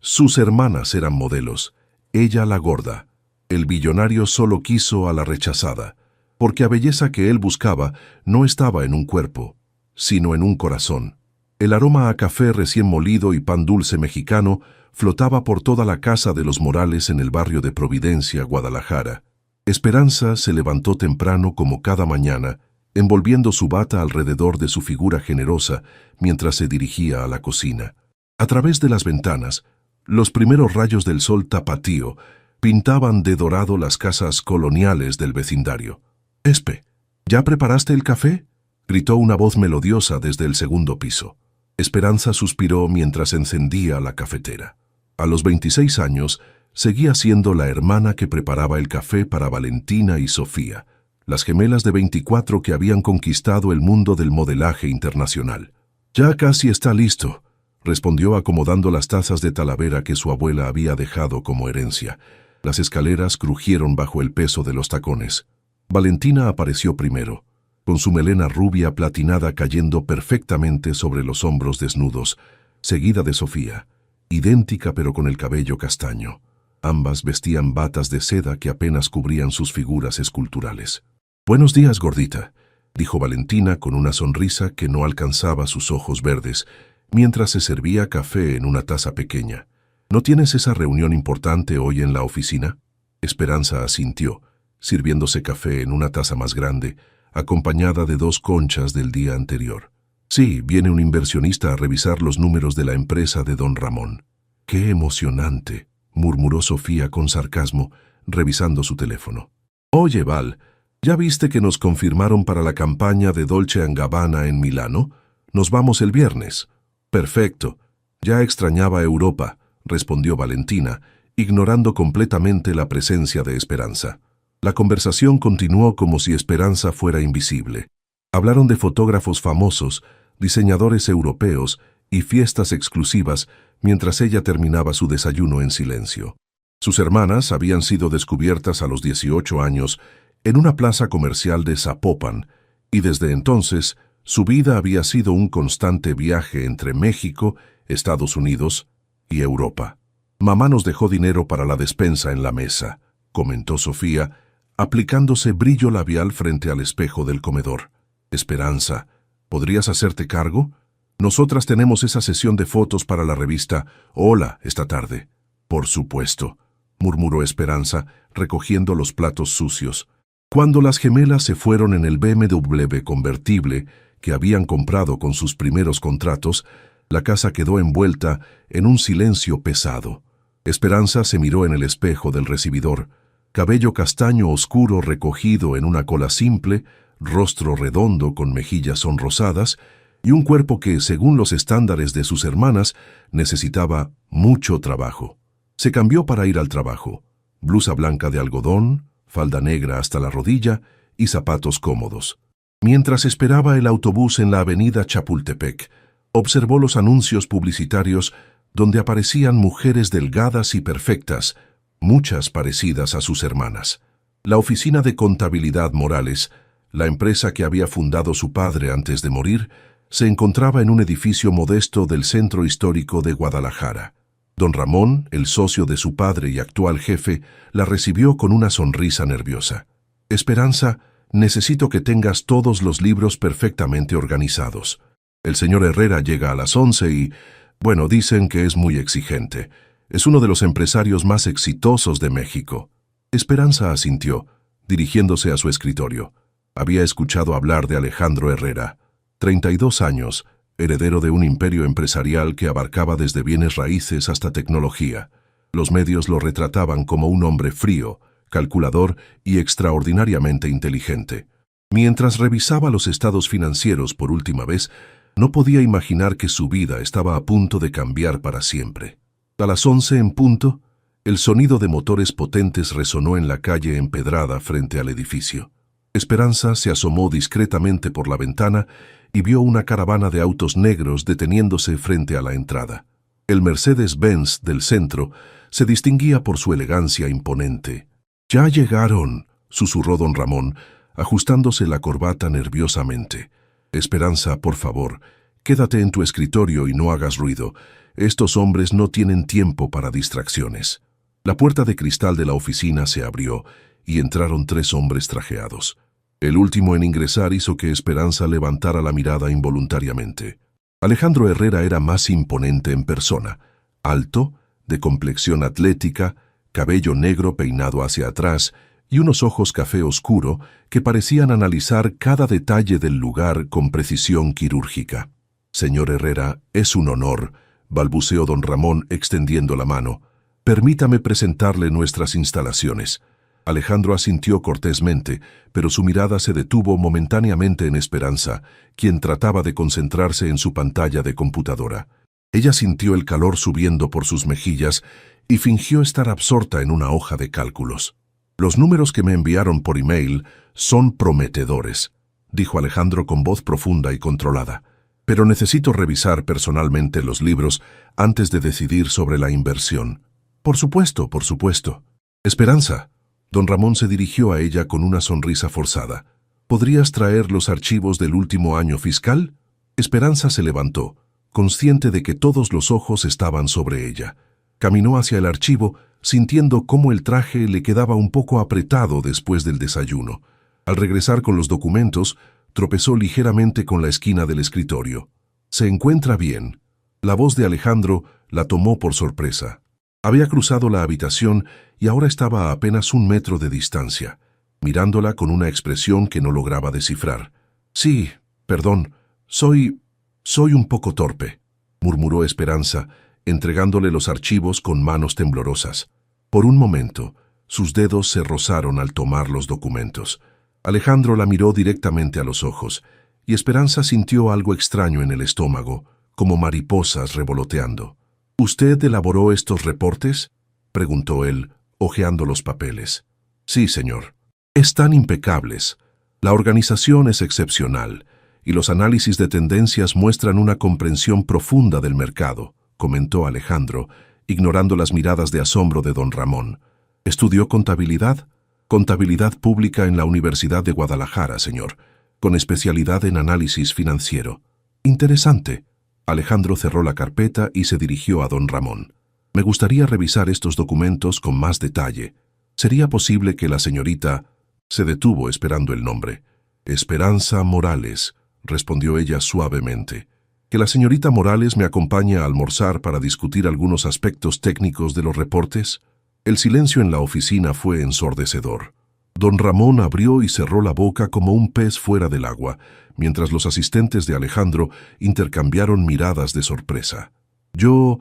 Sus hermanas eran modelos, ella la gorda. El billonario solo quiso a la rechazada, porque la belleza que él buscaba no estaba en un cuerpo, sino en un corazón. El aroma a café recién molido y pan dulce mexicano flotaba por toda la casa de los Morales en el barrio de Providencia, Guadalajara. Esperanza se levantó temprano como cada mañana, envolviendo su bata alrededor de su figura generosa mientras se dirigía a la cocina. A través de las ventanas, los primeros rayos del sol tapatío pintaban de dorado las casas coloniales del vecindario. «Espe, ¿ya preparaste el café?», gritó una voz melodiosa desde el segundo piso. Esperanza suspiró mientras encendía la cafetera. A los 26 años, seguía siendo la hermana que preparaba el café para Valentina y Sofía, las gemelas de 24 que habían conquistado el mundo del modelaje internacional. «Ya casi está listo», respondió acomodando las tazas de Talavera que su abuela había dejado como herencia. Las escaleras crujieron bajo el peso de los tacones. Valentina apareció primero, con su melena rubia platinada cayendo perfectamente sobre los hombros desnudos, seguida de Sofía, idéntica pero con el cabello castaño. Ambas vestían batas de seda que apenas cubrían sus figuras esculturales. «Buenos días, gordita», dijo Valentina con una sonrisa que no alcanzaba sus ojos verdes, mientras se servía café en una taza pequeña. «¿No tienes esa reunión importante hoy en la oficina?». Esperanza asintió, sirviéndose café en una taza más grande, acompañada de 2 conchas del día anterior. «Sí, viene un inversionista a revisar los números de la empresa de don Ramón». «¡Qué emocionante!», murmuró Sofía con sarcasmo, revisando su teléfono. «Oye, Val, ¿ya viste que nos confirmaron para la campaña de Dolce & Gabbana en Milano? Nos vamos el viernes». «Perfecto. Ya extrañaba Europa», respondió Valentina, ignorando completamente la presencia de Esperanza. La conversación continuó como si Esperanza fuera invisible. Hablaron de fotógrafos famosos, diseñadores europeos y fiestas exclusivas mientras ella terminaba su desayuno en silencio. Sus hermanas habían sido descubiertas a los 18 años en una plaza comercial de Zapopan, y desde entonces su vida había sido un constante viaje entre México, Estados Unidos y Europa. «Mamá nos dejó dinero para la despensa en la mesa», comentó Sofía, aplicándose brillo labial frente al espejo del comedor. «Esperanza, ¿podrías hacerte cargo? Nosotras tenemos esa sesión de fotos para la revista Hola esta tarde». «Por supuesto», murmuró Esperanza, recogiendo los platos sucios. Cuando las gemelas se fueron en el BMW convertible que habían comprado con sus primeros contratos, la casa quedó envuelta en un silencio pesado. Esperanza se miró en el espejo del recibidor. Cabello castaño oscuro recogido en una cola simple, rostro redondo con mejillas sonrosadas y un cuerpo que, según los estándares de sus hermanas, necesitaba mucho trabajo. Se cambió para ir al trabajo. Blusa blanca de algodón, falda negra hasta la rodilla y zapatos cómodos. Mientras esperaba el autobús en la avenida Chapultepec, observó los anuncios publicitarios donde aparecían mujeres delgadas y perfectas, muchas parecidas a sus hermanas. La oficina de contabilidad Morales, la empresa que había fundado su padre antes de morir, se encontraba en un edificio modesto del centro histórico de Guadalajara. Don Ramón, el socio de su padre y actual jefe, la recibió con una sonrisa nerviosa. «Esperanza, necesito que tengas todos los libros perfectamente organizados. El señor Herrera llega a las 11 y, bueno, dicen que es muy exigente. Es uno de los empresarios más exitosos de México». Esperanza asintió, dirigiéndose a su escritorio. Había escuchado hablar de Alejandro Herrera. 32 años, heredero de un imperio empresarial que abarcaba desde bienes raíces hasta tecnología. Los medios lo retrataban como un hombre frío, calculador y extraordinariamente inteligente. Mientras revisaba los estados financieros por última vez, no podía imaginar que su vida estaba a punto de cambiar para siempre. A las 11 en punto, el sonido de motores potentes resonó en la calle empedrada frente al edificio. Esperanza se asomó discretamente por la ventana y vio una caravana de autos negros deteniéndose frente a la entrada. El Mercedes-Benz del centro se distinguía por su elegancia imponente. «Ya llegaron», susurró don Ramón, ajustándose la corbata nerviosamente. «Esperanza, por favor, quédate en tu escritorio y no hagas ruido. Estos hombres no tienen tiempo para distracciones. La puerta de cristal de la oficina se abrió y entraron 3 hombres trajeados. El último en ingresar hizo que Esperanza levantara la mirada involuntariamente. Alejandro Herrera era más imponente en persona, alto, de complexión atlética, cabello negro peinado hacia atrás y unos ojos café oscuro que parecían analizar cada detalle del lugar con precisión quirúrgica. «Señor Herrera, es un honor», balbuceó don Ramón extendiendo la mano. «Permítame presentarle nuestras instalaciones». Alejandro asintió cortésmente, pero su mirada se detuvo momentáneamente en Esperanza, quien trataba de concentrarse en su pantalla de computadora. Ella sintió el calor subiendo por sus mejillas y fingió estar absorta en una hoja de cálculos. «Los números que me enviaron por email son prometedores», dijo Alejandro con voz profunda y controlada. «Pero necesito revisar personalmente los libros antes de decidir sobre la inversión». Por supuesto. «Esperanza». Don Ramón se dirigió a ella con una sonrisa forzada. «¿Podrías traer los archivos del último año fiscal?» Esperanza se levantó, consciente de que todos los ojos estaban sobre ella. Caminó hacia el archivo, sintiendo cómo el traje le quedaba un poco apretado después del desayuno. Al regresar con los documentos, tropezó ligeramente con la esquina del escritorio. «¿Se encuentra bien?» La voz de Alejandro la tomó por sorpresa. Había cruzado la habitación y ahora estaba a apenas 1 metro de distancia, mirándola con una expresión que no lograba descifrar. «Sí, perdón, soy un poco torpe», murmuró Esperanza, entregándole los archivos con manos temblorosas. Por un momento, sus dedos se rozaron al tomar los documentos. Alejandro la miró directamente a los ojos, y Esperanza sintió algo extraño en el estómago, como mariposas revoloteando. «¿Usted elaboró estos reportes?», preguntó él, hojeando los papeles. «Sí, señor. Están impecables. La organización es excepcional, y los análisis de tendencias muestran una comprensión profunda del mercado», comentó Alejandro, ignorando las miradas de asombro de don Ramón. «¿Estudió contabilidad?» «Contabilidad pública en la Universidad de Guadalajara, señor, con especialidad en análisis financiero». «Interesante». Alejandro cerró la carpeta y se dirigió a don Ramón. «Me gustaría revisar estos documentos con más detalle. ¿Sería posible que la señorita...?» Se detuvo esperando el nombre. «Esperanza Morales», respondió ella suavemente. «Que la señorita Morales me acompañe a almorzar para discutir algunos aspectos técnicos de los reportes». El silencio en la oficina fue ensordecedor. Don Ramón abrió y cerró la boca como un pez fuera del agua, mientras los asistentes de Alejandro intercambiaron miradas de sorpresa. «Yo,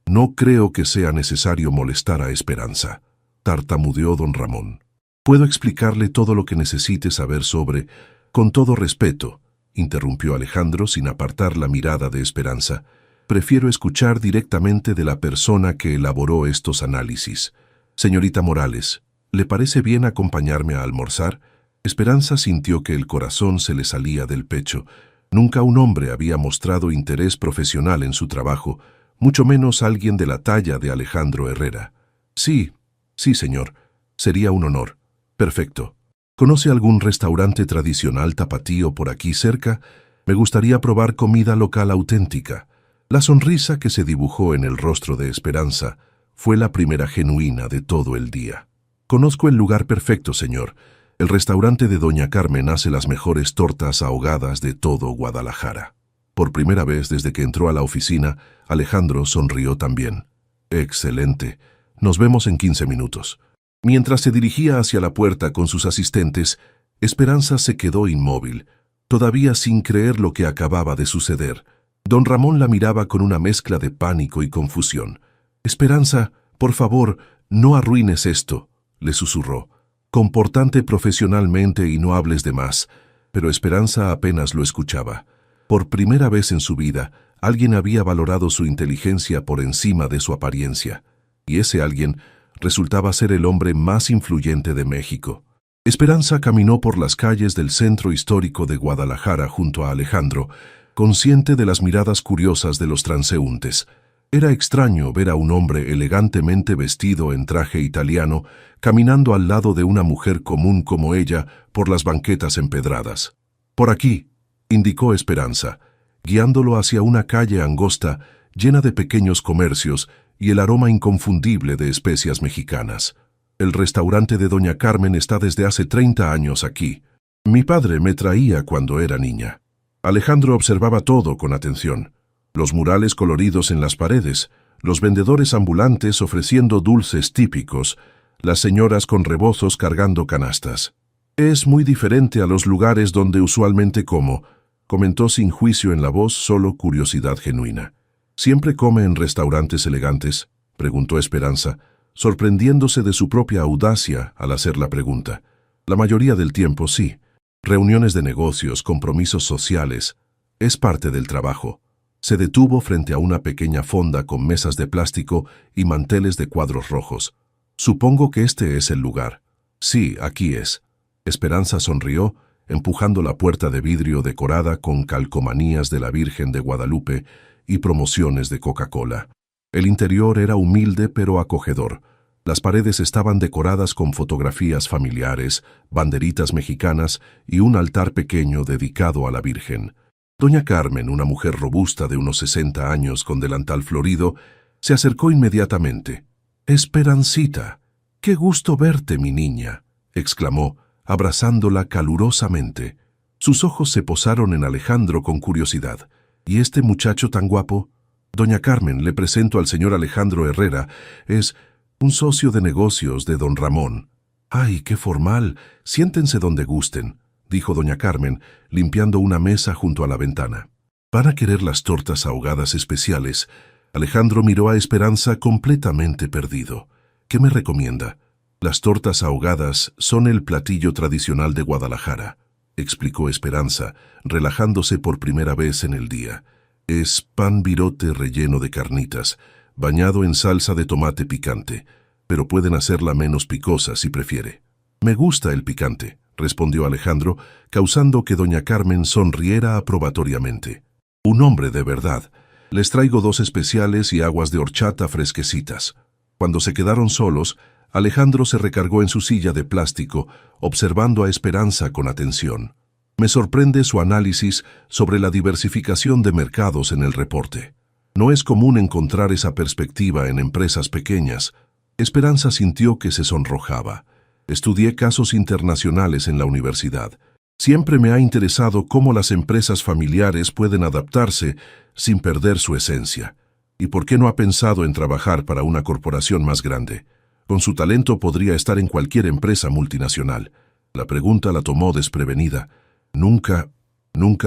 no creo que sea necesario molestar a Esperanza», tartamudeó don Ramón. «Puedo explicarle todo lo que necesite saber sobre...» «Con todo respeto», interrumpió Alejandro sin apartar la mirada de Esperanza. «Prefiero escuchar directamente de la persona que elaboró estos análisis. Señorita Morales, ¿le parece bien acompañarme a almorzar?» Esperanza sintió que el corazón se le salía del pecho. Nunca un hombre había mostrado interés profesional en su trabajo, mucho menos alguien de la talla de Alejandro Herrera. «Sí, señor. Sería un honor». «Perfecto. ¿Conoce algún restaurante tradicional tapatío por aquí cerca? Me gustaría probar comida local auténtica». La sonrisa que se dibujó en el rostro de Esperanza fue la primera genuina de todo el día. «Conozco el lugar perfecto, señor. El restaurante de doña Carmen hace las mejores tortas ahogadas de todo Guadalajara». Por primera vez desde que entró a la oficina, Alejandro sonrió también. «Excelente. Nos vemos en 15 minutos». Mientras se dirigía hacia la puerta con sus asistentes, Esperanza se quedó inmóvil, todavía sin creer lo que acababa de suceder. Don Ramón la miraba con una mezcla de pánico y confusión. «Esperanza, por favor, no arruines esto», le susurró. «Comportante profesionalmente y no hables de más». Pero Esperanza apenas lo escuchaba. Por primera vez en su vida, alguien había valorado su inteligencia por encima de su apariencia. Y ese alguien resultaba ser el hombre más influyente de México. Esperanza caminó por las calles del centro histórico de Guadalajara junto a Alejandro, consciente de las miradas curiosas de los transeúntes. Era extraño ver a un hombre elegantemente vestido en traje italiano caminando al lado de una mujer común como ella por las banquetas empedradas. «Por aquí», indicó Esperanza, guiándolo hacia una calle angosta llena de pequeños comercios y el aroma inconfundible de especias mexicanas. El restaurante de Doña Carmen está desde hace 30 años aquí. Mi padre me traía cuando era niña. Alejandro observaba todo con atención. Los murales coloridos en las paredes, los vendedores ambulantes ofreciendo dulces típicos, las señoras con rebozos cargando canastas. Es muy diferente a los lugares donde usualmente como, comentó sin juicio en la voz, solo curiosidad genuina. ¿Siempre come en restaurantes elegantes?, preguntó Esperanza, sorprendiéndose de su propia audacia al hacer la pregunta. La mayoría del tiempo sí. Reuniones de negocios, compromisos sociales. Es parte del trabajo. Se detuvo frente a una pequeña fonda con mesas de plástico y manteles de cuadros rojos. Supongo que este es el lugar. Sí, aquí es. Esperanza sonrió, empujando la puerta de vidrio decorada con calcomanías de la Virgen de Guadalupe y promociones de Coca-Cola. El interior era humilde pero acogedor. Las paredes estaban decoradas con fotografías familiares, banderitas mexicanas y un altar pequeño dedicado a la Virgen. Doña Carmen, una mujer robusta de unos 60 años con delantal florido, se acercó inmediatamente. «Esperancita, qué gusto verte, mi niña», exclamó, abrazándola calurosamente. Sus ojos se posaron en Alejandro con curiosidad. «¿Y este muchacho tan guapo?» «Doña Carmen, le presento al señor Alejandro Herrera. Es un socio de negocios de don Ramón». «Ay, qué formal. Siéntense donde gusten», dijo doña Carmen, limpiando una mesa junto a la ventana. «¿Van a querer las tortas ahogadas especiales?» Alejandro miró a Esperanza completamente perdido. «¿Qué me recomienda?» «Las tortas ahogadas son el platillo tradicional de Guadalajara», explicó Esperanza, relajándose por primera vez en el día. «Es pan virote relleno de carnitas, bañado en salsa de tomate picante, pero pueden hacerla menos picosa si prefiere». «Me gusta el picante», respondió Alejandro, causando que doña Carmen sonriera aprobatoriamente. «Un hombre de verdad. Les traigo 2 especiales y aguas de horchata fresquecitas». Cuando se quedaron solos, Alejandro se recargó en su silla de plástico, observando a Esperanza con atención. Me sorprende su análisis sobre la diversificación de mercados en el reporte. No es común encontrar esa perspectiva en empresas pequeñas. Esperanza sintió que se sonrojaba. Estudié casos internacionales en la universidad. Siempre me ha interesado cómo las empresas familiares pueden adaptarse sin perder su esencia. ¿Y por qué no ha pensado en trabajar para una corporación más grande? Con su talento podría estar en cualquier empresa multinacional. La pregunta la tomó desprevenida. Nunca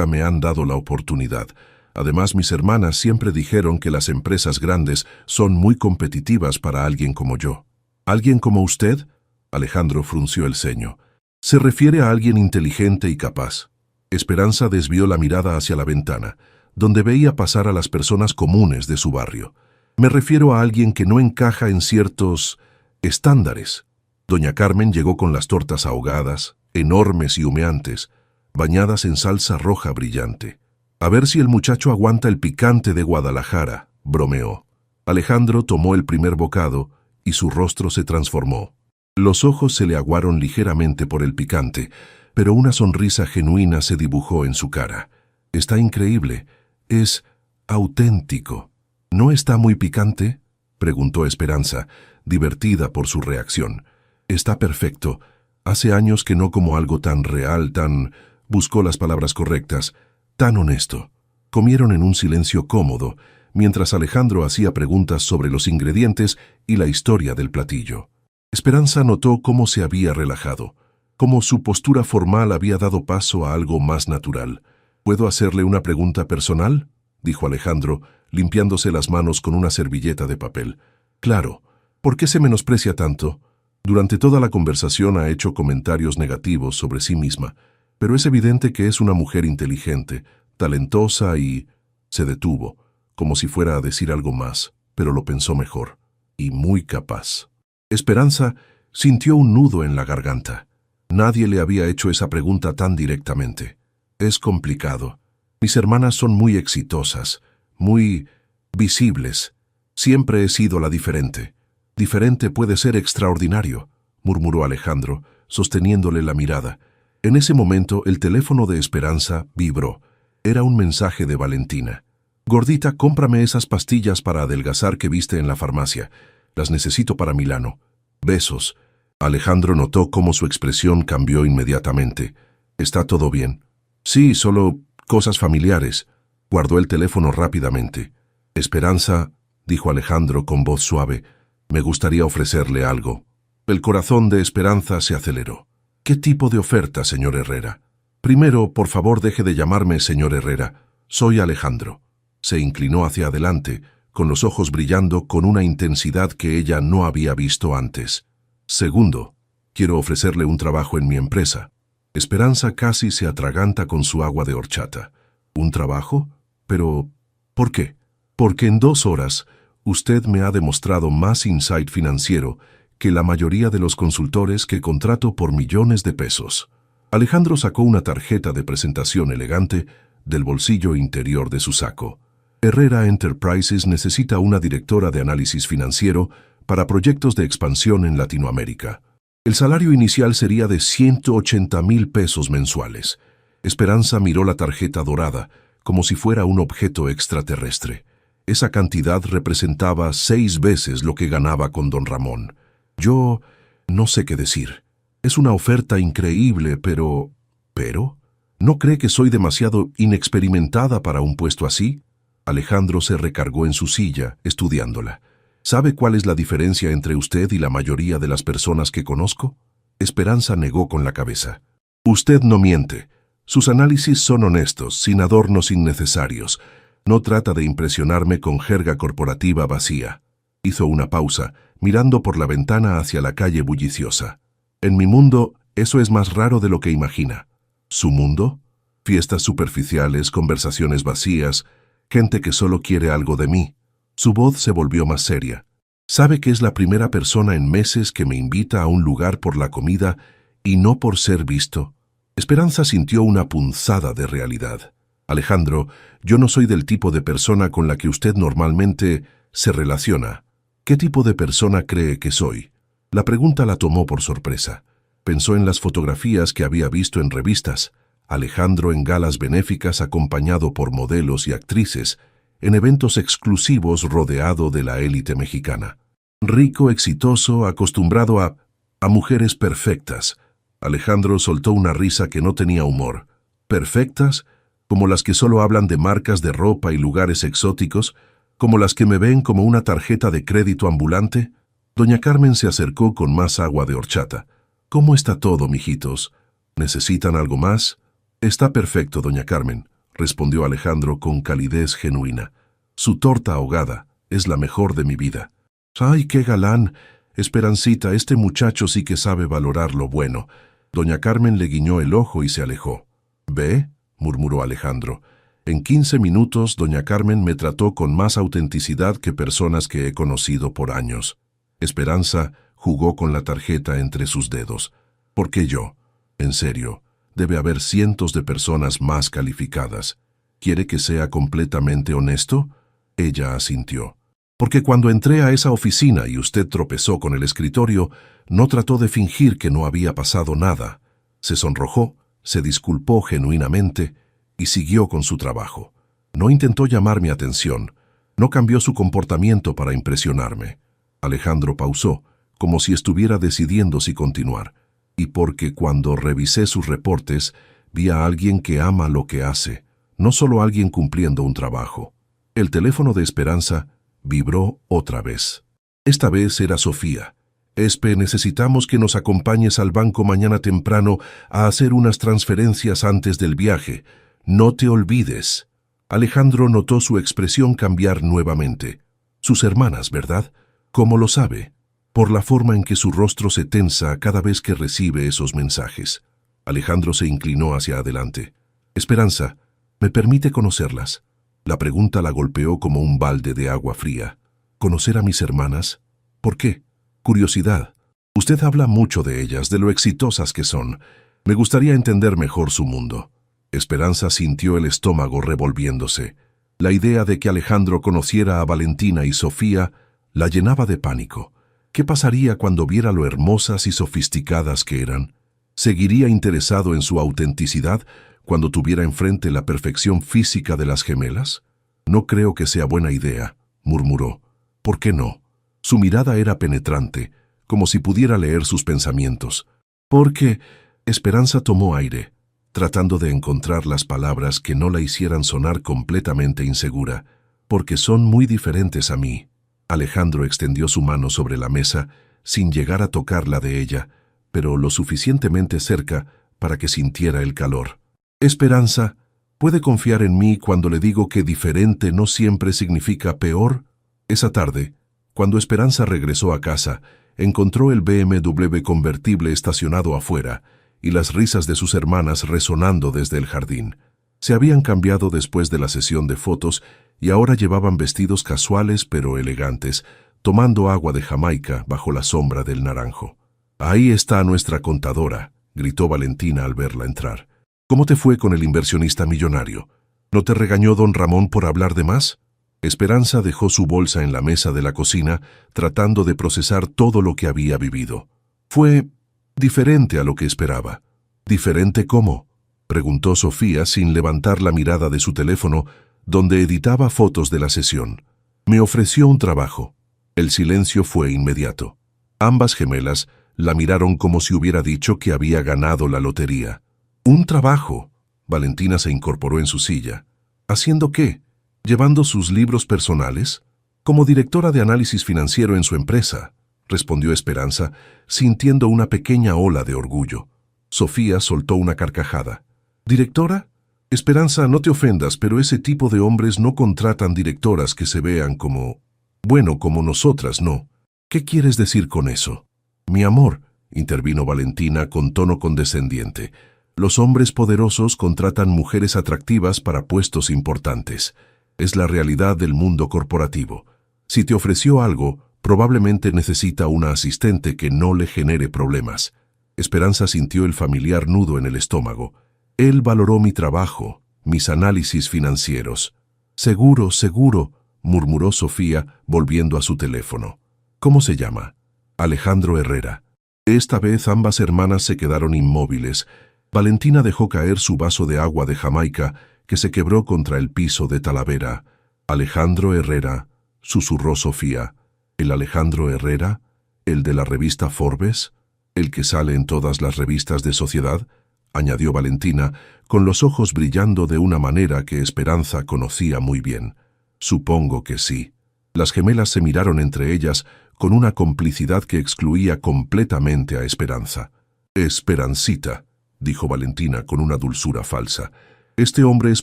me han dado la oportunidad. Además, mis hermanas siempre dijeron que las empresas grandes son muy competitivas para alguien como yo. ¿Alguien como usted?, Alejandro frunció el ceño. Se refiere a alguien inteligente y capaz. Esperanza desvió la mirada hacia la ventana, donde veía pasar a las personas comunes de su barrio. Me refiero a alguien que no encaja en ciertos estándares. Doña Carmen llegó con las tortas ahogadas, enormes y humeantes, bañadas en salsa roja brillante. «A ver si el muchacho aguanta el picante de Guadalajara», bromeó. Alejandro tomó el primer bocado y su rostro se transformó. Los ojos se le aguaron ligeramente por el picante, pero una sonrisa genuina se dibujó en su cara. «Está increíble. Es auténtico». «¿No está muy picante?», preguntó Esperanza, divertida por su reacción. «Está perfecto. Hace años que no como algo tan real, tan...» buscó las palabras correctas, «tan honesto». Comieron en un silencio cómodo, mientras Alejandro hacía preguntas sobre los ingredientes y la historia del platillo. Esperanza notó cómo se había relajado, cómo su postura formal había dado paso a algo más natural. «¿Puedo hacerle una pregunta personal?», dijo Alejandro, limpiándose las manos con una servilleta de papel. «Claro. ¿Por qué se menosprecia tanto? Durante toda la conversación ha hecho comentarios negativos sobre sí misma, pero es evidente que es una mujer inteligente, talentosa y...» Se detuvo, como si fuera a decir algo más, pero lo pensó mejor. «Y muy capaz». Esperanza sintió un nudo en la garganta. Nadie le había hecho esa pregunta tan directamente. «Es complicado. Mis hermanas son muy exitosas, muy visibles. Siempre he sido la diferente». «Diferente puede ser extraordinario», murmuró Alejandro, sosteniéndole la mirada. En ese momento el teléfono de Esperanza vibró. Era un mensaje de Valentina. Gordita, cómprame esas pastillas para adelgazar que viste en la farmacia. Las necesito para Milano. Besos. Alejandro notó cómo su expresión cambió inmediatamente. ¿Está todo bien? Sí, solo cosas familiares. Guardó el teléfono rápidamente. Esperanza, dijo Alejandro con voz suave, me gustaría ofrecerle algo. El corazón de Esperanza se aceleró. ¿Qué tipo de oferta, señor Herrera? Primero, por favor, deje de llamarme señor Herrera. Soy Alejandro. Se inclinó hacia adelante, con los ojos brillando con una intensidad que ella no había visto antes. Segundo, quiero ofrecerle un trabajo en mi empresa. Esperanza casi se atraganta con su agua de horchata. ¿Un trabajo? Pero, ¿por qué? Porque en 2 horas usted me ha demostrado más insight financiero que la mayoría de los consultores que contrato por millones de pesos. Alejandro sacó una tarjeta de presentación elegante del bolsillo interior de su saco. Herrera Enterprises necesita una directora de análisis financiero para proyectos de expansión en Latinoamérica. El salario inicial sería de 180,000 pesos mensuales. Esperanza miró la tarjeta dorada, como si fuera un objeto extraterrestre. Esa cantidad representaba 6 veces lo que ganaba con don Ramón. Yo no sé qué decir. Es una oferta increíble, pero... ¿Pero? ¿No cree que soy demasiado inexperimentada para un puesto así? Alejandro se recargó en su silla, estudiándola. ¿Sabe cuál es la diferencia entre usted y la mayoría de las personas que conozco? Esperanza negó con la cabeza. Usted no miente. Sus análisis son honestos, sin adornos innecesarios. No trata de impresionarme con jerga corporativa vacía. Hizo una pausa, mirando por la ventana hacia la calle bulliciosa. En mi mundo, eso es más raro de lo que imagina. ¿Su mundo? Fiestas superficiales, conversaciones vacías, gente que solo quiere algo de mí. Su voz se volvió más seria. ¿Sabe que es la primera persona en meses que me invita a un lugar por la comida y no por ser visto? Esperanza sintió una punzada de realidad. Alejandro, yo no soy del tipo de persona con la que usted normalmente se relaciona. ¿Qué tipo de persona cree que soy? La pregunta la tomó por sorpresa. Pensó en las fotografías que había visto en revistas. Alejandro en galas benéficas acompañado por modelos y actrices, en eventos exclusivos rodeado de la élite mexicana. Rico, exitoso, acostumbrado a mujeres perfectas. Alejandro soltó una risa que no tenía humor. ¿Perfectas? ¿Como las que solo hablan de marcas de ropa y lugares exóticos? ¿Como las que me ven como una tarjeta de crédito ambulante? Doña Carmen se acercó con más agua de horchata. ¿Cómo está todo, mijitos? ¿Necesitan algo más? Está perfecto, doña Carmen, respondió Alejandro con calidez genuina. Su torta ahogada es la mejor de mi vida. ¡Ay, qué galán! Esperancita, este muchacho sí que sabe valorar lo bueno. Doña Carmen le guiñó el ojo y se alejó. ¿Ve?, murmuró Alejandro. En 15 minutos, doña Carmen me trató con más autenticidad que personas que he conocido por años. Esperanza jugó con la tarjeta entre sus dedos. ¿Por qué yo? En serio, debe haber cientos de personas más calificadas. ¿Quiere que sea completamente honesto? Ella asintió. Porque cuando entré a esa oficina y usted tropezó con el escritorio, no trató de fingir que no había pasado nada. Se sonrojó, se disculpó genuinamente y siguió con su trabajo. No intentó llamar mi atención, no cambió su comportamiento para impresionarme. Alejandro pausó, como si estuviera decidiendo si continuar, y porque cuando revisé sus reportes, vi a alguien que ama lo que hace, no solo alguien cumpliendo un trabajo. El teléfono de Esperanza vibró otra vez. Esta vez era Sofía. Espe, necesitamos que nos acompañes al banco mañana temprano a hacer unas transferencias antes del viaje. No te olvides. Alejandro notó su expresión cambiar nuevamente. Sus hermanas, ¿verdad? ¿Cómo lo sabe? Por la forma en que su rostro se tensa cada vez que recibe esos mensajes. Alejandro se inclinó hacia adelante. Esperanza, ¿me permite conocerlas? La pregunta la golpeó como un balde de agua fría. ¿Conocer a mis hermanas? ¿Por qué? Curiosidad. Usted habla mucho de ellas, de lo exitosas que son. Me gustaría entender mejor su mundo. Esperanza sintió el estómago revolviéndose. La idea de que Alejandro conociera a Valentina y Sofía la llenaba de pánico. ¿Qué pasaría cuando viera lo hermosas y sofisticadas que eran? ¿Seguiría interesado en su autenticidad cuando tuviera enfrente la perfección física de las gemelas? No creo que sea buena idea, murmuró. ¿Por qué no? Su mirada era penetrante, como si pudiera leer sus pensamientos. Porque Esperanza tomó aire, tratando de encontrar las palabras que no la hicieran sonar completamente insegura. Porque son muy diferentes a mí. Alejandro extendió su mano sobre la mesa, sin llegar a tocar la de ella, pero lo suficientemente cerca para que sintiera el calor. Esperanza, ¿puede confiar en mí cuando le digo que diferente no siempre significa peor? Esa tarde, cuando Esperanza regresó a casa, encontró el BMW convertible estacionado afuera y las risas de sus hermanas resonando desde el jardín. Se habían cambiado después de la sesión de fotos y ahora llevaban vestidos casuales pero elegantes, tomando agua de Jamaica bajo la sombra del naranjo. «Ahí está nuestra contadora», gritó Valentina al verla entrar. «¿Cómo te fue con el inversionista millonario? ¿No te regañó don Ramón por hablar de más?» Esperanza dejó su bolsa en la mesa de la cocina, tratando de procesar todo lo que había vivido. Fue diferente a lo que esperaba. ¿Diferente cómo?, preguntó Sofía sin levantar la mirada de su teléfono, donde editaba fotos de la sesión. Me ofreció un trabajo. El silencio fue inmediato. Ambas gemelas la miraron como si hubiera dicho que había ganado la lotería. ¿Un trabajo? Valentina se incorporó en su silla. ¿Haciendo qué? ¿Llevando sus libros personales? Como directora de análisis financiero en su empresa, respondió Esperanza, sintiendo una pequeña ola de orgullo. Sofía soltó una carcajada. ¿Directora? Esperanza, no te ofendas, pero ese tipo de hombres no contratan directoras que se vean como... Bueno, como nosotras, no. ¿Qué quieres decir con eso? Mi amor, intervino Valentina con tono condescendiente. Los hombres poderosos contratan mujeres atractivas para puestos importantes. Es la realidad del mundo corporativo. Si te ofreció algo, probablemente necesita una asistente que no le genere problemas. Esperanza sintió el familiar nudo en el estómago. Él valoró mi trabajo, mis análisis financieros. Seguro, seguro, murmuró Sofía, volviendo a su teléfono. ¿Cómo se llama? Alejandro Herrera. Esta vez ambas hermanas se quedaron inmóviles. Valentina dejó caer su vaso de agua de Jamaica, que se quebró contra el piso de Talavera. Alejandro Herrera, susurró Sofía. ¿El Alejandro Herrera? ¿El de la revista Forbes? ¿El que sale en todas las revistas de sociedad?, añadió Valentina, con los ojos brillando de una manera que Esperanza conocía muy bien. Supongo que sí. Las gemelas se miraron entre ellas con una complicidad que excluía completamente a Esperanza. Esperancita, dijo Valentina con una dulzura falsa. Este hombre es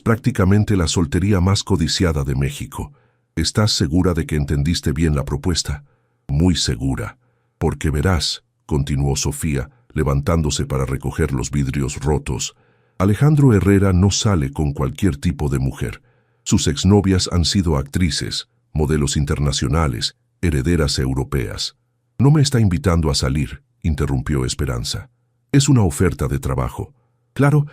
prácticamente la soltería más codiciada de México. ¿Estás segura de que entendiste bien la propuesta? Muy segura. Porque verás, continuó Sofía, levantándose para recoger los vidrios rotos. Alejandro Herrera no sale con cualquier tipo de mujer. Sus exnovias han sido actrices, modelos internacionales, herederas europeas. No me está invitando a salir, interrumpió Esperanza. Es una oferta de trabajo. Claro,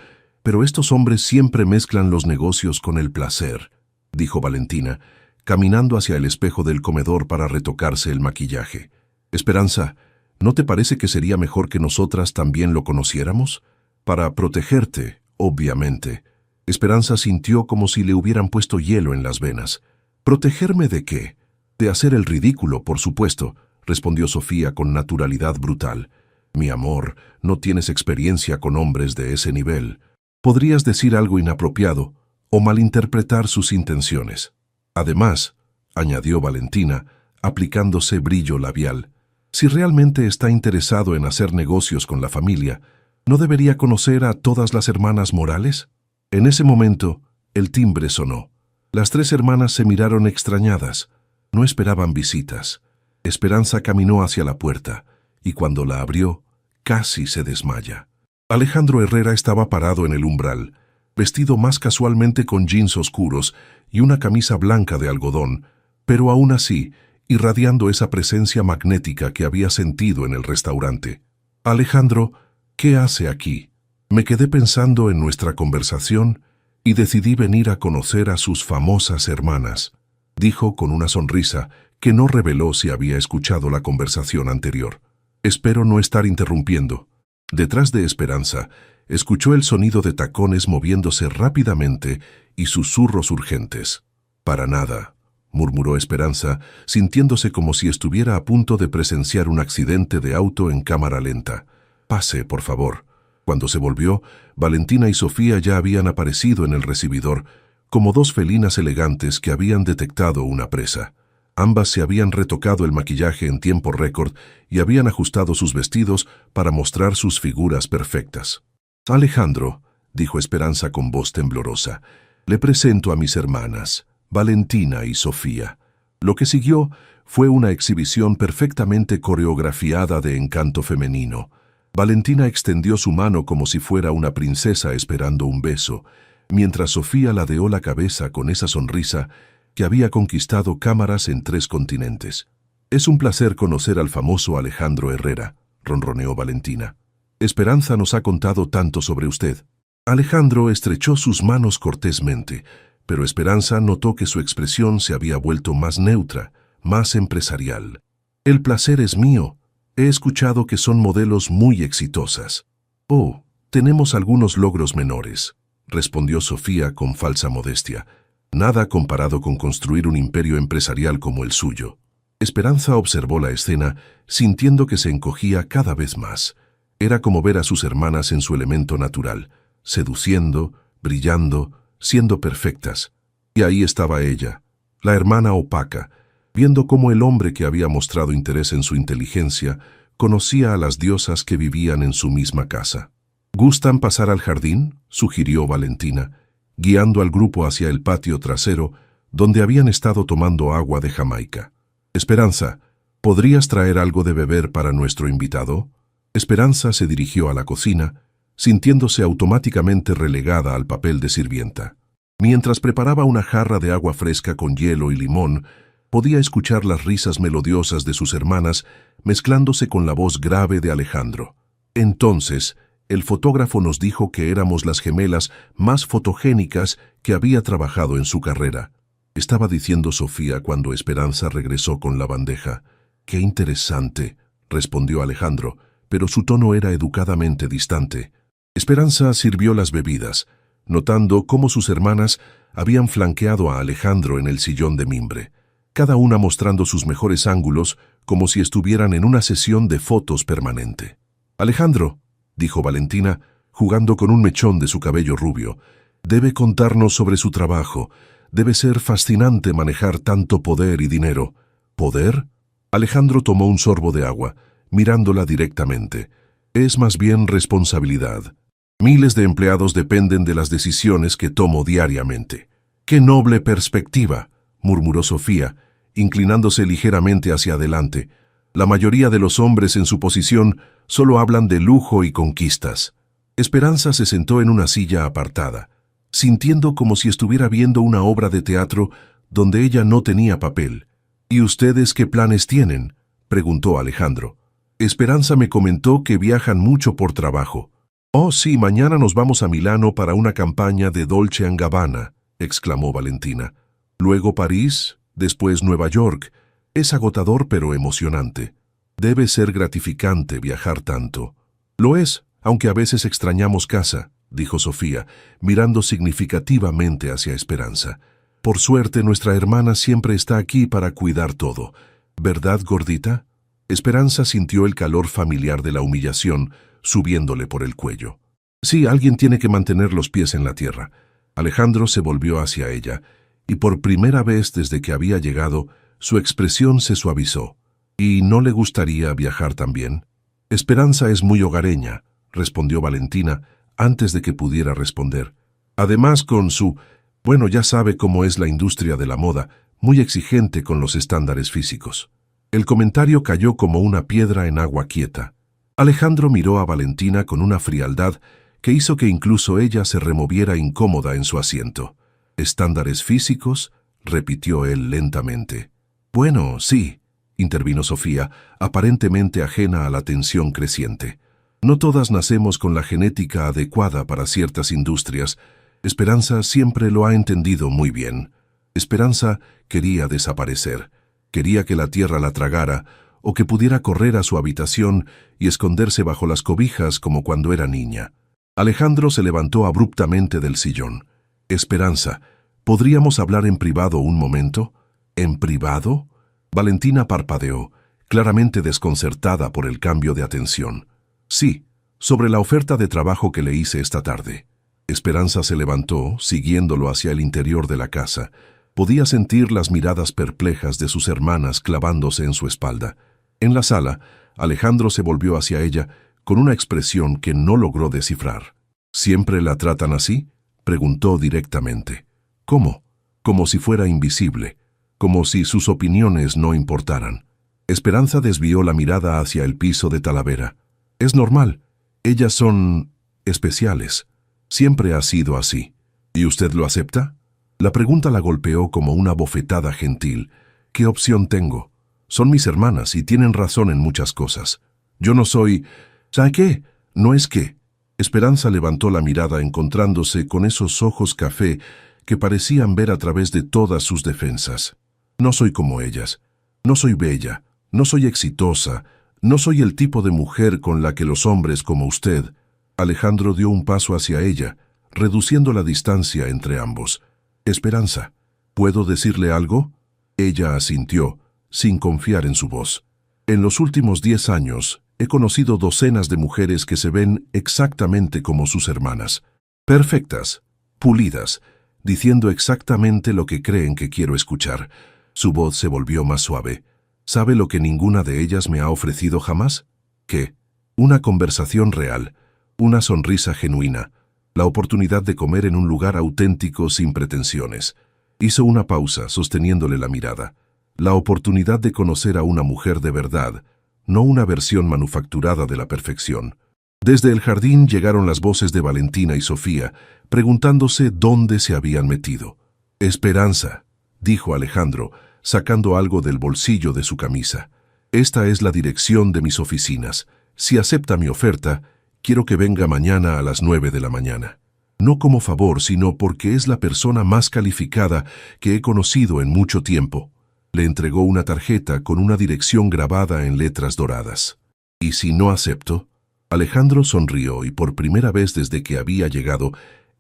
pero estos hombres siempre mezclan los negocios con el placer, dijo Valentina, caminando hacia el espejo del comedor para retocarse el maquillaje. Esperanza, ¿no te parece que sería mejor que nosotras también lo conociéramos? Para protegerte, obviamente. Esperanza sintió como si le hubieran puesto hielo en las venas. ¿Protegerme de qué? De hacer el ridículo, por supuesto, respondió Sofía con naturalidad brutal. Mi amor, no tienes experiencia con hombres de ese nivel. Podrías decir algo inapropiado o malinterpretar sus intenciones. Además, añadió Valentina, aplicándose brillo labial, si realmente está interesado en hacer negocios con la familia, ¿no debería conocer a todas las hermanas Morales? En ese momento, el timbre sonó. Las tres hermanas se miraron extrañadas. No esperaban visitas. Esperanza caminó hacia la puerta, y cuando la abrió, casi se desmaya. Alejandro Herrera estaba parado en el umbral, vestido más casualmente con jeans oscuros y una camisa blanca de algodón, pero aún así, irradiando esa presencia magnética que había sentido en el restaurante. Alejandro, ¿qué hace aquí? Me quedé pensando en nuestra conversación y decidí venir a conocer a sus famosas hermanas, dijo con una sonrisa que no reveló si había escuchado la conversación anterior. Espero no estar interrumpiendo. Detrás de Esperanza, Escuchó el sonido de tacones moviéndose rápidamente y susurros urgentes. «Para nada», murmuró Esperanza, sintiéndose como si estuviera a punto de presenciar un accidente de auto en cámara lenta. «Pase, por favor». Cuando se volvió, Valentina y Sofía ya habían aparecido en el recibidor, como dos felinas elegantes que habían detectado una presa. Ambas se habían retocado el maquillaje en tiempo récord y habían ajustado sus vestidos para mostrar sus figuras perfectas. «Alejandro», dijo Esperanza con voz temblorosa, «le presento a mis hermanas, Valentina y Sofía». Lo que siguió fue una exhibición perfectamente coreografiada de encanto femenino. Valentina extendió su mano como si fuera una princesa esperando un beso, mientras Sofía ladeó la cabeza con esa sonrisa que había conquistado cámaras en 3 continentes. «Es un placer conocer al famoso Alejandro Herrera», ronroneó Valentina. «Esperanza nos ha contado tanto sobre usted». Alejandro estrechó sus manos cortésmente, pero Esperanza notó que su expresión se había vuelto más neutra, más empresarial. «El placer es mío. He escuchado que son modelos muy exitosas». «Oh, tenemos algunos logros menores», respondió Sofía con falsa modestia. «Nada comparado con construir un imperio empresarial como el suyo». Esperanza observó la escena, sintiendo que se encogía cada vez más. Era como ver a sus hermanas en su elemento natural, seduciendo, brillando, siendo perfectas. Y ahí estaba ella, la hermana opaca, viendo cómo el hombre que había mostrado interés en su inteligencia conocía a las diosas que vivían en su misma casa. «¿Gustan pasar al jardín?», sugirió Valentina, guiando al grupo hacia el patio trasero, donde habían estado tomando agua de Jamaica. «Esperanza, ¿podrías traer algo de beber para nuestro invitado?». Esperanza se dirigió a la cocina, sintiéndose automáticamente relegada al papel de sirvienta. Mientras preparaba una jarra de agua fresca con hielo y limón, podía escuchar las risas melodiosas de sus hermanas mezclándose con la voz grave de Alejandro. Entonces, el fotógrafo nos dijo que éramos las gemelas más fotogénicas que había trabajado en su carrera. Estaba diciendo Sofía cuando Esperanza regresó con la bandeja. «Qué interesante», respondió Alejandro, pero su tono era educadamente distante. Esperanza sirvió las bebidas, notando cómo sus hermanas habían flanqueado a Alejandro en el sillón de mimbre, cada una mostrando sus mejores ángulos como si estuvieran en una sesión de fotos permanente. «Alejandro», dijo Valentina, jugando con un mechón de su cabello rubio, «debe contarnos sobre su trabajo. Debe ser fascinante manejar tanto poder y dinero». «¿Poder?». Alejandro tomó un sorbo de agua, mirándola directamente. «Es más bien responsabilidad. Miles de empleados dependen de las decisiones que tomo diariamente». «¡Qué noble perspectiva!», murmuró Sofía, inclinándose ligeramente hacia adelante. «La mayoría de los hombres en su posición solo hablan de lujo y conquistas». Esperanza se sentó en una silla apartada, sintiendo como si estuviera viendo una obra de teatro donde ella no tenía papel. «¿Y ustedes qué planes tienen?», preguntó Alejandro. «Esperanza me comentó que viajan mucho por trabajo». «Oh, sí, mañana nos vamos a Milano para una campaña de Dolce & Gabbana», exclamó Valentina. «Luego París, después Nueva York. Es agotador pero emocionante. Debe ser gratificante viajar tanto». «Lo es, aunque a veces extrañamos casa», dijo Sofía, mirando significativamente hacia Esperanza. «Por suerte, nuestra hermana siempre está aquí para cuidar todo. ¿Verdad, gordita?». Esperanza sintió el calor familiar de la humillación subiéndole por el cuello. «Sí, alguien tiene que mantener los pies en la tierra». Alejandro se volvió hacia ella, y por primera vez desde que había llegado, su expresión se suavizó. «¿Y no le gustaría viajar también?». «Esperanza es muy hogareña», respondió Valentina, antes de que pudiera responder. «Además con su... bueno, ya sabe cómo es la industria de la moda, muy exigente con los estándares físicos». El comentario cayó como una piedra en agua quieta. Alejandro miró a Valentina con una frialdad que hizo que incluso ella se removiera incómoda en su asiento. «¿Estándares físicos?», repitió él lentamente. «Bueno, sí», intervino Sofía, aparentemente ajena a la tensión creciente. «No todas nacemos con la genética adecuada para ciertas industrias. Esperanza siempre lo ha entendido muy bien». Esperanza quería desaparecer. Quería que la tierra la tragara, o que pudiera correr a su habitación y esconderse bajo las cobijas como cuando era niña. Alejandro se levantó abruptamente del sillón. Esperanza, ¿podríamos hablar en privado un momento? ¿En privado? Valentina parpadeó, claramente desconcertada por el cambio de atención. Sí, sobre la oferta de trabajo que le hice esta tarde. Esperanza se levantó, siguiéndolo hacia el interior de la casa. Podía sentir las miradas perplejas de sus hermanas clavándose en su espalda. En la sala, Alejandro se volvió hacia ella con una expresión que no logró descifrar. ¿Siempre la tratan así?, preguntó directamente. ¿Cómo? Como si fuera invisible, como si sus opiniones no importaran. Esperanza desvió la mirada hacia el piso de Talavera. Es normal. Ellas son especiales. Siempre ha sido así. ¿Y usted lo acepta? La pregunta la golpeó como una bofetada gentil. ¿Qué opción tengo? Son mis hermanas y tienen razón en muchas cosas. Yo no soy... ¿Sabe qué? No es que... Esperanza levantó la mirada encontrándose con esos ojos café que parecían ver a través de todas sus defensas. No soy como ellas. No soy bella. No soy exitosa. No soy el tipo de mujer con la que los hombres como usted... Alejandro dio un paso hacia ella, reduciendo la distancia entre ambos. Esperanza, ¿puedo decirle algo? Ella asintió, sin confiar en su voz. En los últimos 10 años, he conocido docenas de mujeres que se ven exactamente como sus hermanas. Perfectas, pulidas, diciendo exactamente lo que creen que quiero escuchar. Su voz se volvió más suave. ¿Sabe lo que ninguna de ellas me ha ofrecido jamás? ¿Qué? Una conversación real. Una sonrisa genuina, la oportunidad de comer en un lugar auténtico sin pretensiones. Hizo una pausa, sosteniéndole la mirada. La oportunidad de conocer a una mujer de verdad, no una versión manufacturada de la perfección. Desde el jardín llegaron las voces de Valentina y Sofía, preguntándose dónde se habían metido. Esperanza, dijo Alejandro, sacando algo del bolsillo de su camisa. Esta es la dirección de mis oficinas. Si acepta mi oferta, quiero que venga mañana a las 9 de la mañana. No como favor, sino porque es la persona más calificada que he conocido en mucho tiempo. Le entregó una tarjeta con una dirección grabada en letras doradas. ¿Y si no acepto? Alejandro sonrió y por primera vez desde que había llegado,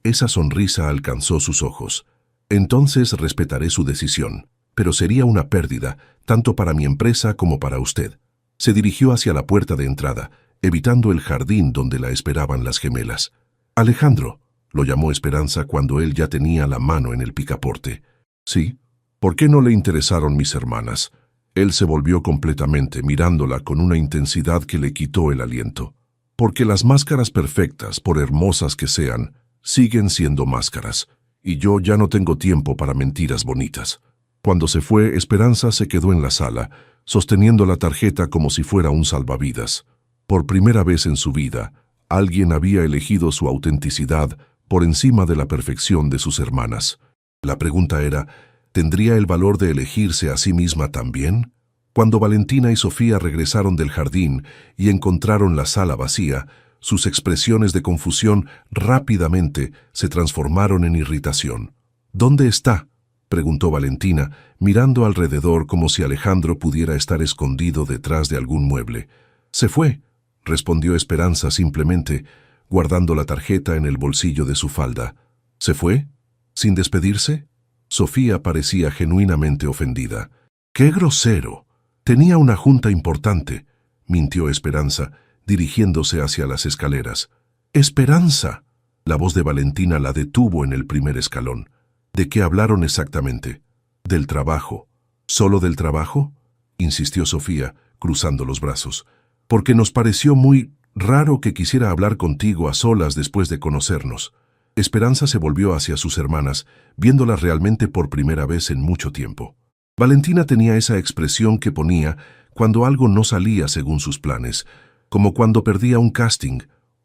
esa sonrisa alcanzó sus ojos. Entonces respetaré su decisión, pero sería una pérdida, tanto para mi empresa como para usted. Se dirigió hacia la puerta de entrada, evitando el jardín donde la esperaban las gemelas. Alejandro, lo llamó Esperanza cuando él ya tenía la mano en el picaporte. Sí, ¿por qué no le interesaron mis hermanas? Él se volvió completamente, mirándola con una intensidad que le quitó el aliento. Porque las máscaras perfectas, por hermosas que sean, siguen siendo máscaras, y yo ya no tengo tiempo para mentiras bonitas. Cuando se fue, Esperanza se quedó en la sala, sosteniendo la tarjeta como si fuera un salvavidas. Por primera vez en su vida, alguien había elegido su autenticidad por encima de la perfección de sus hermanas. La pregunta era, ¿tendría el valor de elegirse a sí misma también? Cuando Valentina y Sofía regresaron del jardín y encontraron la sala vacía, sus expresiones de confusión rápidamente se transformaron en irritación. ¿Dónde está?, preguntó Valentina, mirando alrededor como si Alejandro pudiera estar escondido detrás de algún mueble. Se fue, respondió Esperanza simplemente, guardando la tarjeta en el bolsillo de su falda. ¿Se fue? ¿Sin despedirse? Sofía parecía genuinamente ofendida. ¡Qué grosero! Tenía una junta importante, mintió Esperanza, dirigiéndose hacia las escaleras. ¡Esperanza! La voz de Valentina la detuvo en el primer escalón. ¿De qué hablaron exactamente? Del trabajo. ¿Solo del trabajo?, insistió Sofía, cruzando los brazos. Porque nos pareció muy raro que quisiera hablar contigo a solas después de conocernos. Esperanza se volvió hacia sus hermanas, viéndolas realmente por primera vez en mucho tiempo. Valentina tenía esa expresión que ponía cuando algo no salía según sus planes, como cuando perdía un casting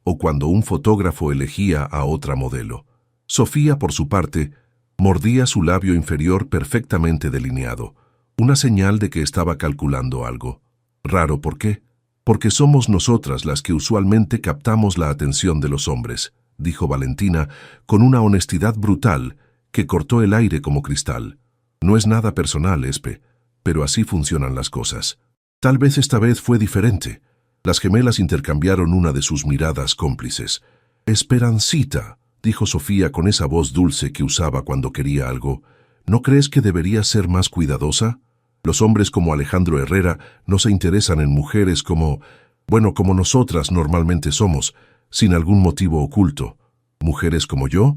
o cuando un fotógrafo elegía a otra modelo. Sofía, por su parte, mordía su labio inferior perfectamente delineado, una señal de que estaba calculando algo. Raro, ¿por qué? Porque somos nosotras las que usualmente captamos la atención de los hombres, dijo Valentina con una honestidad brutal que cortó el aire como cristal. No es nada personal, Espe, pero así funcionan las cosas. Tal vez esta vez fue diferente. Las gemelas intercambiaron una de sus miradas cómplices. Esperancita, dijo Sofía con esa voz dulce que usaba cuando quería algo, ¿no crees que deberías ser más cuidadosa? Los hombres como Alejandro Herrera no se interesan en mujeres como nosotras normalmente somos, sin algún motivo oculto. ¿Mujeres como yo?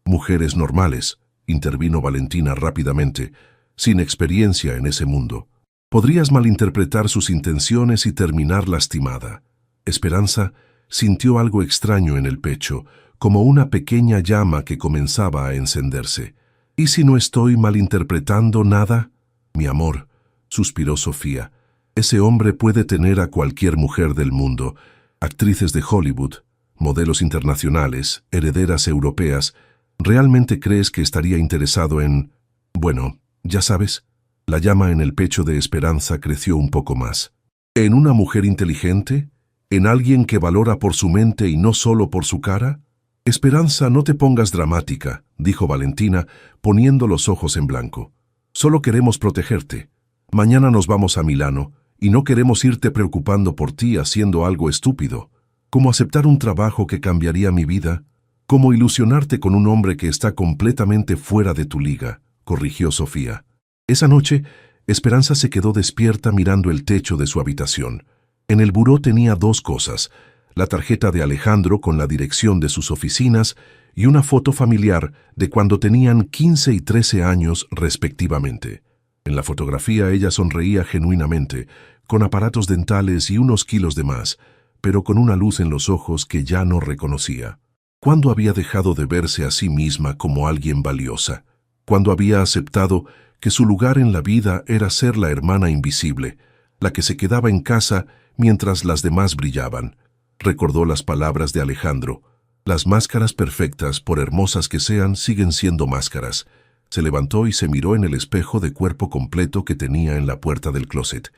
Mujeres normales, intervino Valentina rápidamente, sin experiencia en ese mundo. Podrías malinterpretar sus intenciones y terminar lastimada. Esperanza sintió algo extraño en el pecho, como una pequeña llama que comenzaba a encenderse. ¿Y si no estoy malinterpretando nada? Mi amor, suspiró Sofía, ese hombre puede tener a cualquier mujer del mundo, actrices de Hollywood, modelos internacionales, herederas europeas. ¿Realmente crees que estaría interesado en... Bueno, ya sabes? La llama en el pecho de Esperanza creció un poco más. ¿En una mujer inteligente? ¿En alguien que valora por su mente y no solo por su cara? Esperanza, no te pongas dramática, dijo Valentina, poniendo los ojos en blanco. Solo queremos protegerte. Mañana nos vamos a Milano, y no queremos irte preocupando por ti haciendo algo estúpido. ¿Cómo aceptar un trabajo que cambiaría mi vida? ¿Cómo ilusionarte con un hombre que está completamente fuera de tu liga?, corrigió Sofía. Esa noche, Esperanza se quedó despierta mirando el techo de su habitación. En el buró tenía dos cosas: la tarjeta de Alejandro con la dirección de sus oficinas y una foto familiar de cuando tenían 15 y 13 años respectivamente. En la fotografía ella sonreía genuinamente, con aparatos dentales y unos kilos de más, pero con una luz en los ojos que ya no reconocía. ¿Cuándo había dejado de verse a sí misma como alguien valiosa? ¿Cuándo había aceptado que su lugar en la vida era ser la hermana invisible, la que se quedaba en casa mientras las demás brillaban? Recordó las palabras de Alejandro: las máscaras perfectas, por hermosas que sean, siguen siendo máscaras. Se levantó y se miró en el espejo de cuerpo completo que tenía en la puerta del closet.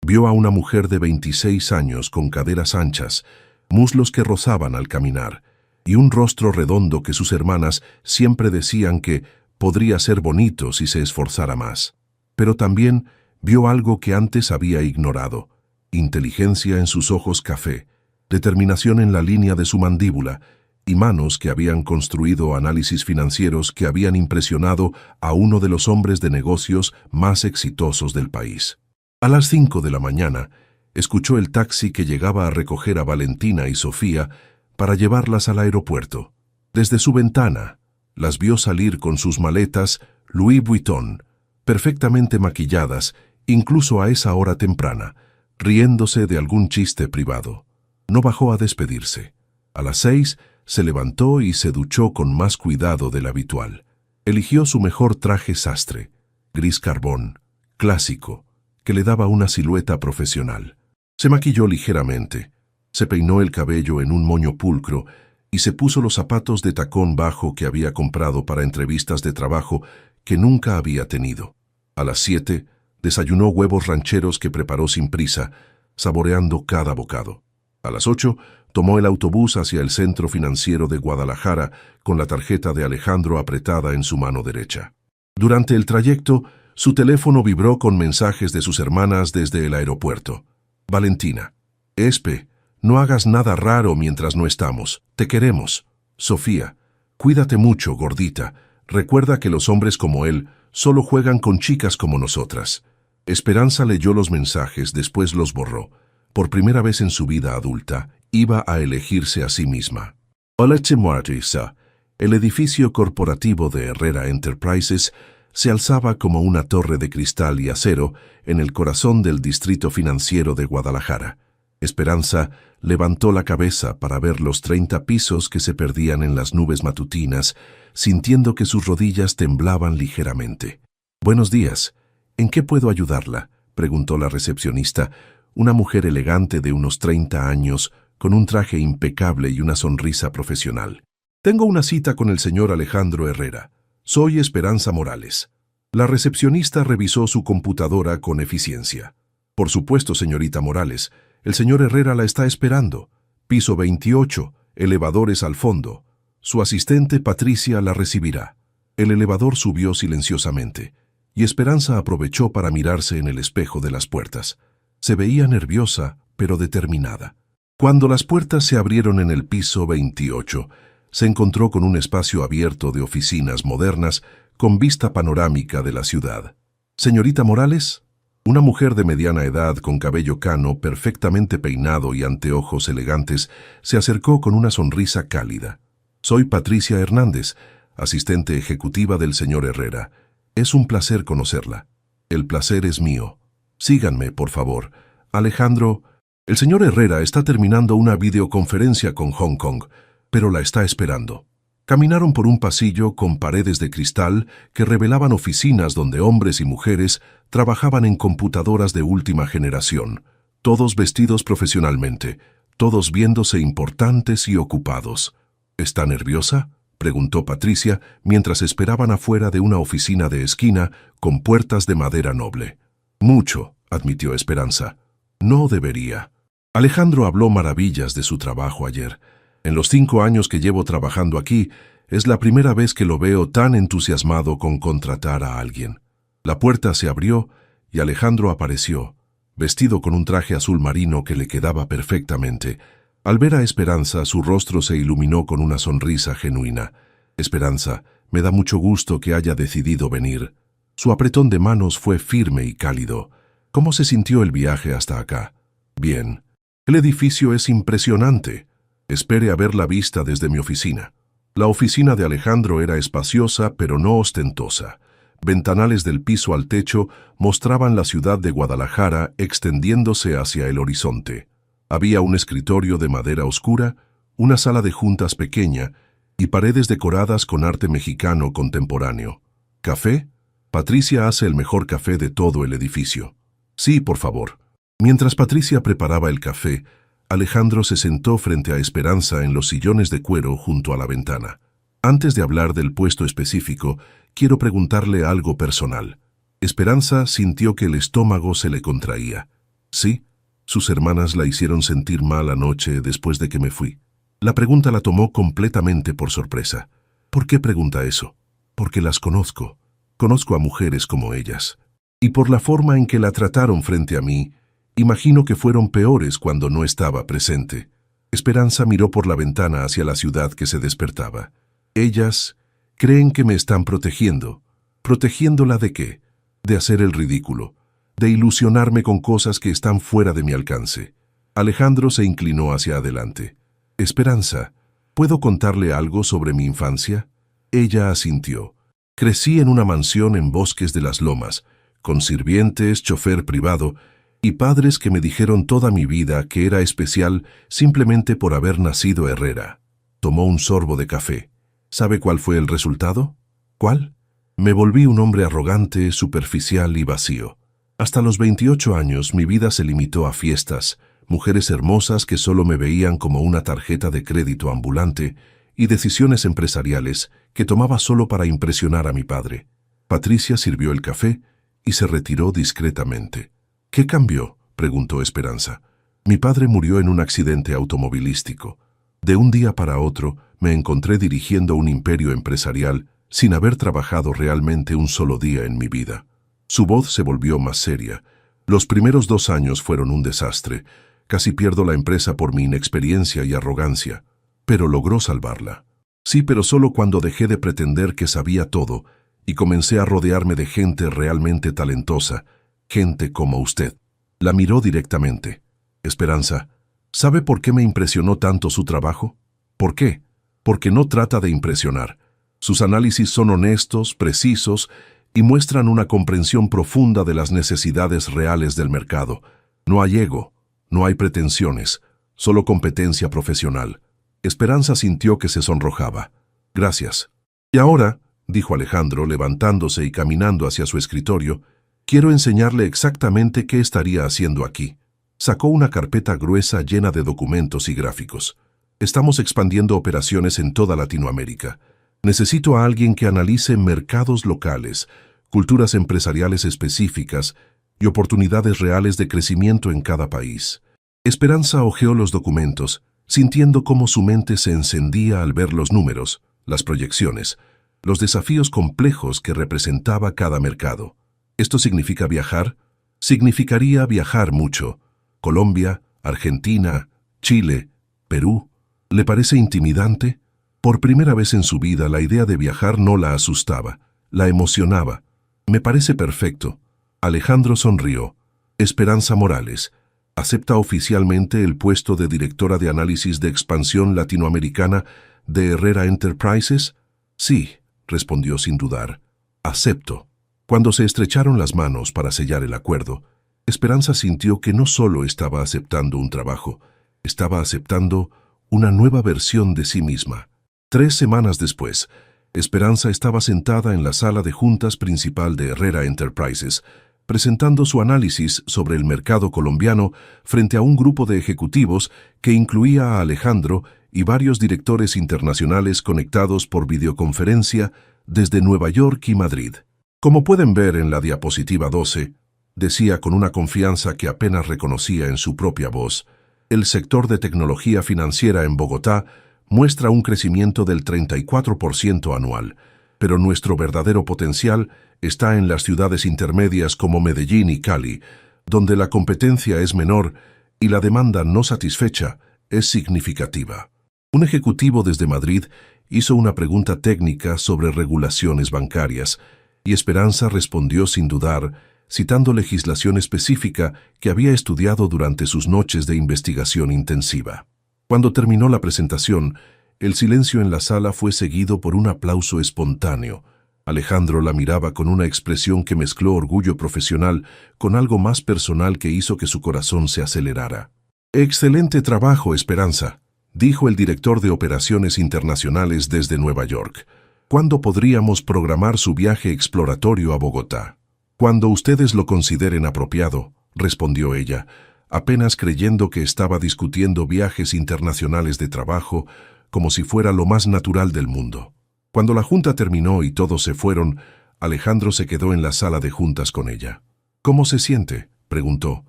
Vio a una mujer de 26 años con caderas anchas, muslos que rozaban al caminar, y un rostro redondo que sus hermanas siempre decían que podría ser bonito si se esforzara más. Pero también vio algo que antes había ignorado: inteligencia en sus ojos café, determinación en la línea de su mandíbula, y manos que habían construido análisis financieros que habían impresionado a uno de los hombres de negocios más exitosos del país. A las 5 de la mañana, escuchó el taxi que llegaba a recoger a Valentina y Sofía para llevarlas al aeropuerto. Desde su ventana, las vio salir con sus maletas Louis Vuitton, perfectamente maquilladas, incluso a esa hora temprana, riéndose de algún chiste privado. No bajó a despedirse. A las 6 se levantó y se duchó con más cuidado del habitual. Eligió su mejor traje sastre, gris carbón, clásico, que le daba una silueta profesional. Se maquilló ligeramente, se peinó el cabello en un moño pulcro y se puso los zapatos de tacón bajo que había comprado para entrevistas de trabajo que nunca había tenido. A las 7 desayunó huevos rancheros que preparó sin prisa, saboreando cada bocado. A las 8 tomó el autobús hacia el Centro Financiero de Guadalajara con la tarjeta de Alejandro apretada en su mano derecha. Durante el trayecto, su teléfono vibró con mensajes de sus hermanas desde el aeropuerto. Valentina: Espe, no hagas nada raro mientras no estamos. Te queremos. Sofía: cuídate mucho, gordita. Recuerda que los hombres como él solo juegan con chicas como nosotras. Esperanza leyó los mensajes, después los borró. Por primera vez en su vida adulta, iba a elegirse a sí misma. Oleche Martisa, el edificio corporativo de Herrera Enterprises, se alzaba como una torre de cristal y acero en el corazón del distrito financiero de Guadalajara. Esperanza levantó la cabeza para ver los 30 pisos que se perdían en las nubes matutinas, sintiendo que sus rodillas temblaban ligeramente. «Buenos días. ¿En qué puedo ayudarla?», preguntó la recepcionista, una mujer elegante de unos 30 años, con un traje impecable y una sonrisa profesional. «Tengo una cita con el señor Alejandro Herrera. Soy Esperanza Morales». La recepcionista revisó su computadora con eficiencia. «Por supuesto, señorita Morales. El señor Herrera la está esperando. Piso 28, elevadores al fondo. Su asistente Patricia la recibirá». El elevador subió silenciosamente, y Esperanza aprovechó para mirarse en el espejo de las puertas. Se veía nerviosa, pero determinada. Cuando las puertas se abrieron en el piso 28, se encontró con un espacio abierto de oficinas modernas con vista panorámica de la ciudad. «Señorita Morales», una mujer de mediana edad con cabello cano, perfectamente peinado y anteojos elegantes, se acercó con una sonrisa cálida. «Soy Patricia Hernández, asistente ejecutiva del señor Herrera. Es un placer conocerla». «El placer es mío. Síganme, por favor. Alejandro, el señor Herrera está terminando una videoconferencia con Hong Kong, pero la está esperando». Caminaron por un pasillo con paredes de cristal que revelaban oficinas donde hombres y mujeres trabajaban en computadoras de última generación, todos vestidos profesionalmente, todos viéndose importantes y ocupados. «¿Está nerviosa?», preguntó Patricia mientras esperaban afuera de una oficina de esquina con puertas de madera noble. «Mucho», admitió Esperanza. «No debería». Alejandro habló maravillas de su trabajo ayer. «En los 5 años que llevo trabajando aquí, es la primera vez que lo veo tan entusiasmado con contratar a alguien». La puerta se abrió y Alejandro apareció, vestido con un traje azul marino que le quedaba perfectamente. Al ver a Esperanza, su rostro se iluminó con una sonrisa genuina. «Esperanza, me da mucho gusto que haya decidido venir». Su apretón de manos fue firme y cálido. «¿Cómo se sintió el viaje hasta acá?» «Bien. El edificio es impresionante. Espere a ver la vista desde mi oficina». La oficina de Alejandro era espaciosa pero no ostentosa. Ventanales del piso al techo mostraban la ciudad de Guadalajara extendiéndose hacia el horizonte. Había un escritorio de madera oscura, una sala de juntas pequeña y paredes decoradas con arte mexicano contemporáneo. «¿Café? Patricia hace el mejor café de todo el edificio». «Sí, por favor». Mientras Patricia preparaba el café, Alejandro se sentó frente a Esperanza en los sillones de cuero junto a la ventana. «Antes de hablar del puesto específico, quiero preguntarle algo personal». Esperanza sintió que el estómago se le contraía. «¿Sí? Sus hermanas la hicieron sentir mal anoche después de que me fui». La pregunta la tomó completamente por sorpresa. «¿Por qué pregunta eso?» «Porque las conozco. Conozco a mujeres como ellas. Y por la forma en que la trataron frente a mí, imagino que fueron peores cuando no estaba presente». Esperanza miró por la ventana hacia la ciudad que se despertaba. «Ellas creen que me están protegiendo». «¿Protegiéndola de qué?» «De hacer el ridículo, de ilusionarme con cosas que están fuera de mi alcance». Alejandro se inclinó hacia adelante. «Esperanza, ¿puedo contarle algo sobre mi infancia?» Ella asintió. «Crecí en una mansión en Bosques de las Lomas, con sirvientes, chofer privado y padres que me dijeron toda mi vida que era especial simplemente por haber nacido Herrera». Tomó un sorbo de café. ¿Sabe cuál fue el resultado? ¿Cuál? Me volví un hombre arrogante, superficial y vacío. Hasta los 28 años mi vida se limitó a fiestas, mujeres hermosas que solo me veían como una tarjeta de crédito ambulante y decisiones empresariales que tomaba solo para impresionar a mi padre. Patricia sirvió el café y se retiró discretamente. «¿Qué cambió?», preguntó Esperanza. «Mi padre murió en un accidente automovilístico. De un día para otro me encontré dirigiendo un imperio empresarial sin haber trabajado realmente un solo día en mi vida». Su voz se volvió más seria. «Los primeros 2 años fueron un desastre. Casi pierdo la empresa por mi inexperiencia y arrogancia. Pero logró salvarla. Sí, pero solo cuando dejé de pretender que sabía todo y comencé a rodearme de gente realmente talentosa, gente como usted». La miró directamente. «Esperanza, ¿sabe por qué me impresionó tanto su trabajo? ¿Por qué? Porque no trata de impresionar. Sus análisis son honestos, precisos y muestran una comprensión profunda de las necesidades reales del mercado. No hay ego, no hay pretensiones, solo competencia profesional». Esperanza sintió que se sonrojaba. «Gracias». «Y ahora», dijo Alejandro, levantándose y caminando hacia su escritorio, «quiero enseñarle exactamente qué estaría haciendo aquí». Sacó una carpeta gruesa llena de documentos y gráficos. «Estamos expandiendo operaciones en toda Latinoamérica. Necesito a alguien que analice mercados locales, culturas empresariales específicas y oportunidades reales de crecimiento en cada país». Esperanza hojeó los documentos, sintiendo cómo su mente se encendía al ver los números, las proyecciones, los desafíos complejos que representaba cada mercado. ¿Esto significa viajar? Significaría viajar mucho. Colombia, Argentina, Chile, Perú. ¿Le parece intimidante? Por primera vez en su vida la idea de viajar no la asustaba, la emocionaba. Me parece perfecto. Alejandro sonrió. Esperanza Morales, ¿acepta oficialmente el puesto de directora de análisis de expansión latinoamericana de Herrera Enterprises? Sí, respondió sin dudar. Acepto. Cuando se estrecharon las manos para sellar el acuerdo, Esperanza sintió que no solo estaba aceptando un trabajo, estaba aceptando una nueva versión de sí misma. 3 semanas después, Esperanza estaba sentada en la sala de juntas principal de Herrera Enterprises, presentando su análisis sobre el mercado colombiano frente a un grupo de ejecutivos que incluía a Alejandro y varios directores internacionales conectados por videoconferencia desde Nueva York y Madrid. Como pueden ver en la diapositiva 12, decía con una confianza que apenas reconocía en su propia voz, el sector de tecnología financiera en Bogotá muestra un crecimiento del 34% anual, pero nuestro verdadero potencial está en las ciudades intermedias como Medellín y Cali, donde la competencia es menor y la demanda no satisfecha es significativa. Un ejecutivo desde Madrid hizo una pregunta técnica sobre regulaciones bancarias, y Esperanza respondió sin dudar, citando legislación específica que había estudiado durante sus noches de investigación intensiva. Cuando terminó la presentación, el silencio en la sala fue seguido por un aplauso espontáneo. Alejandro la miraba con una expresión que mezcló orgullo profesional con algo más personal que hizo que su corazón se acelerara. «Excelente trabajo, Esperanza», dijo el director de operaciones internacionales desde Nueva York. «¿Cuándo podríamos programar su viaje exploratorio a Bogotá?» «Cuando ustedes lo consideren apropiado», respondió ella, apenas creyendo que estaba discutiendo viajes internacionales de trabajo como si fuera lo más natural del mundo. Cuando la junta terminó y todos se fueron, Alejandro se quedó en la sala de juntas con ella. «¿Cómo se siente?», preguntó,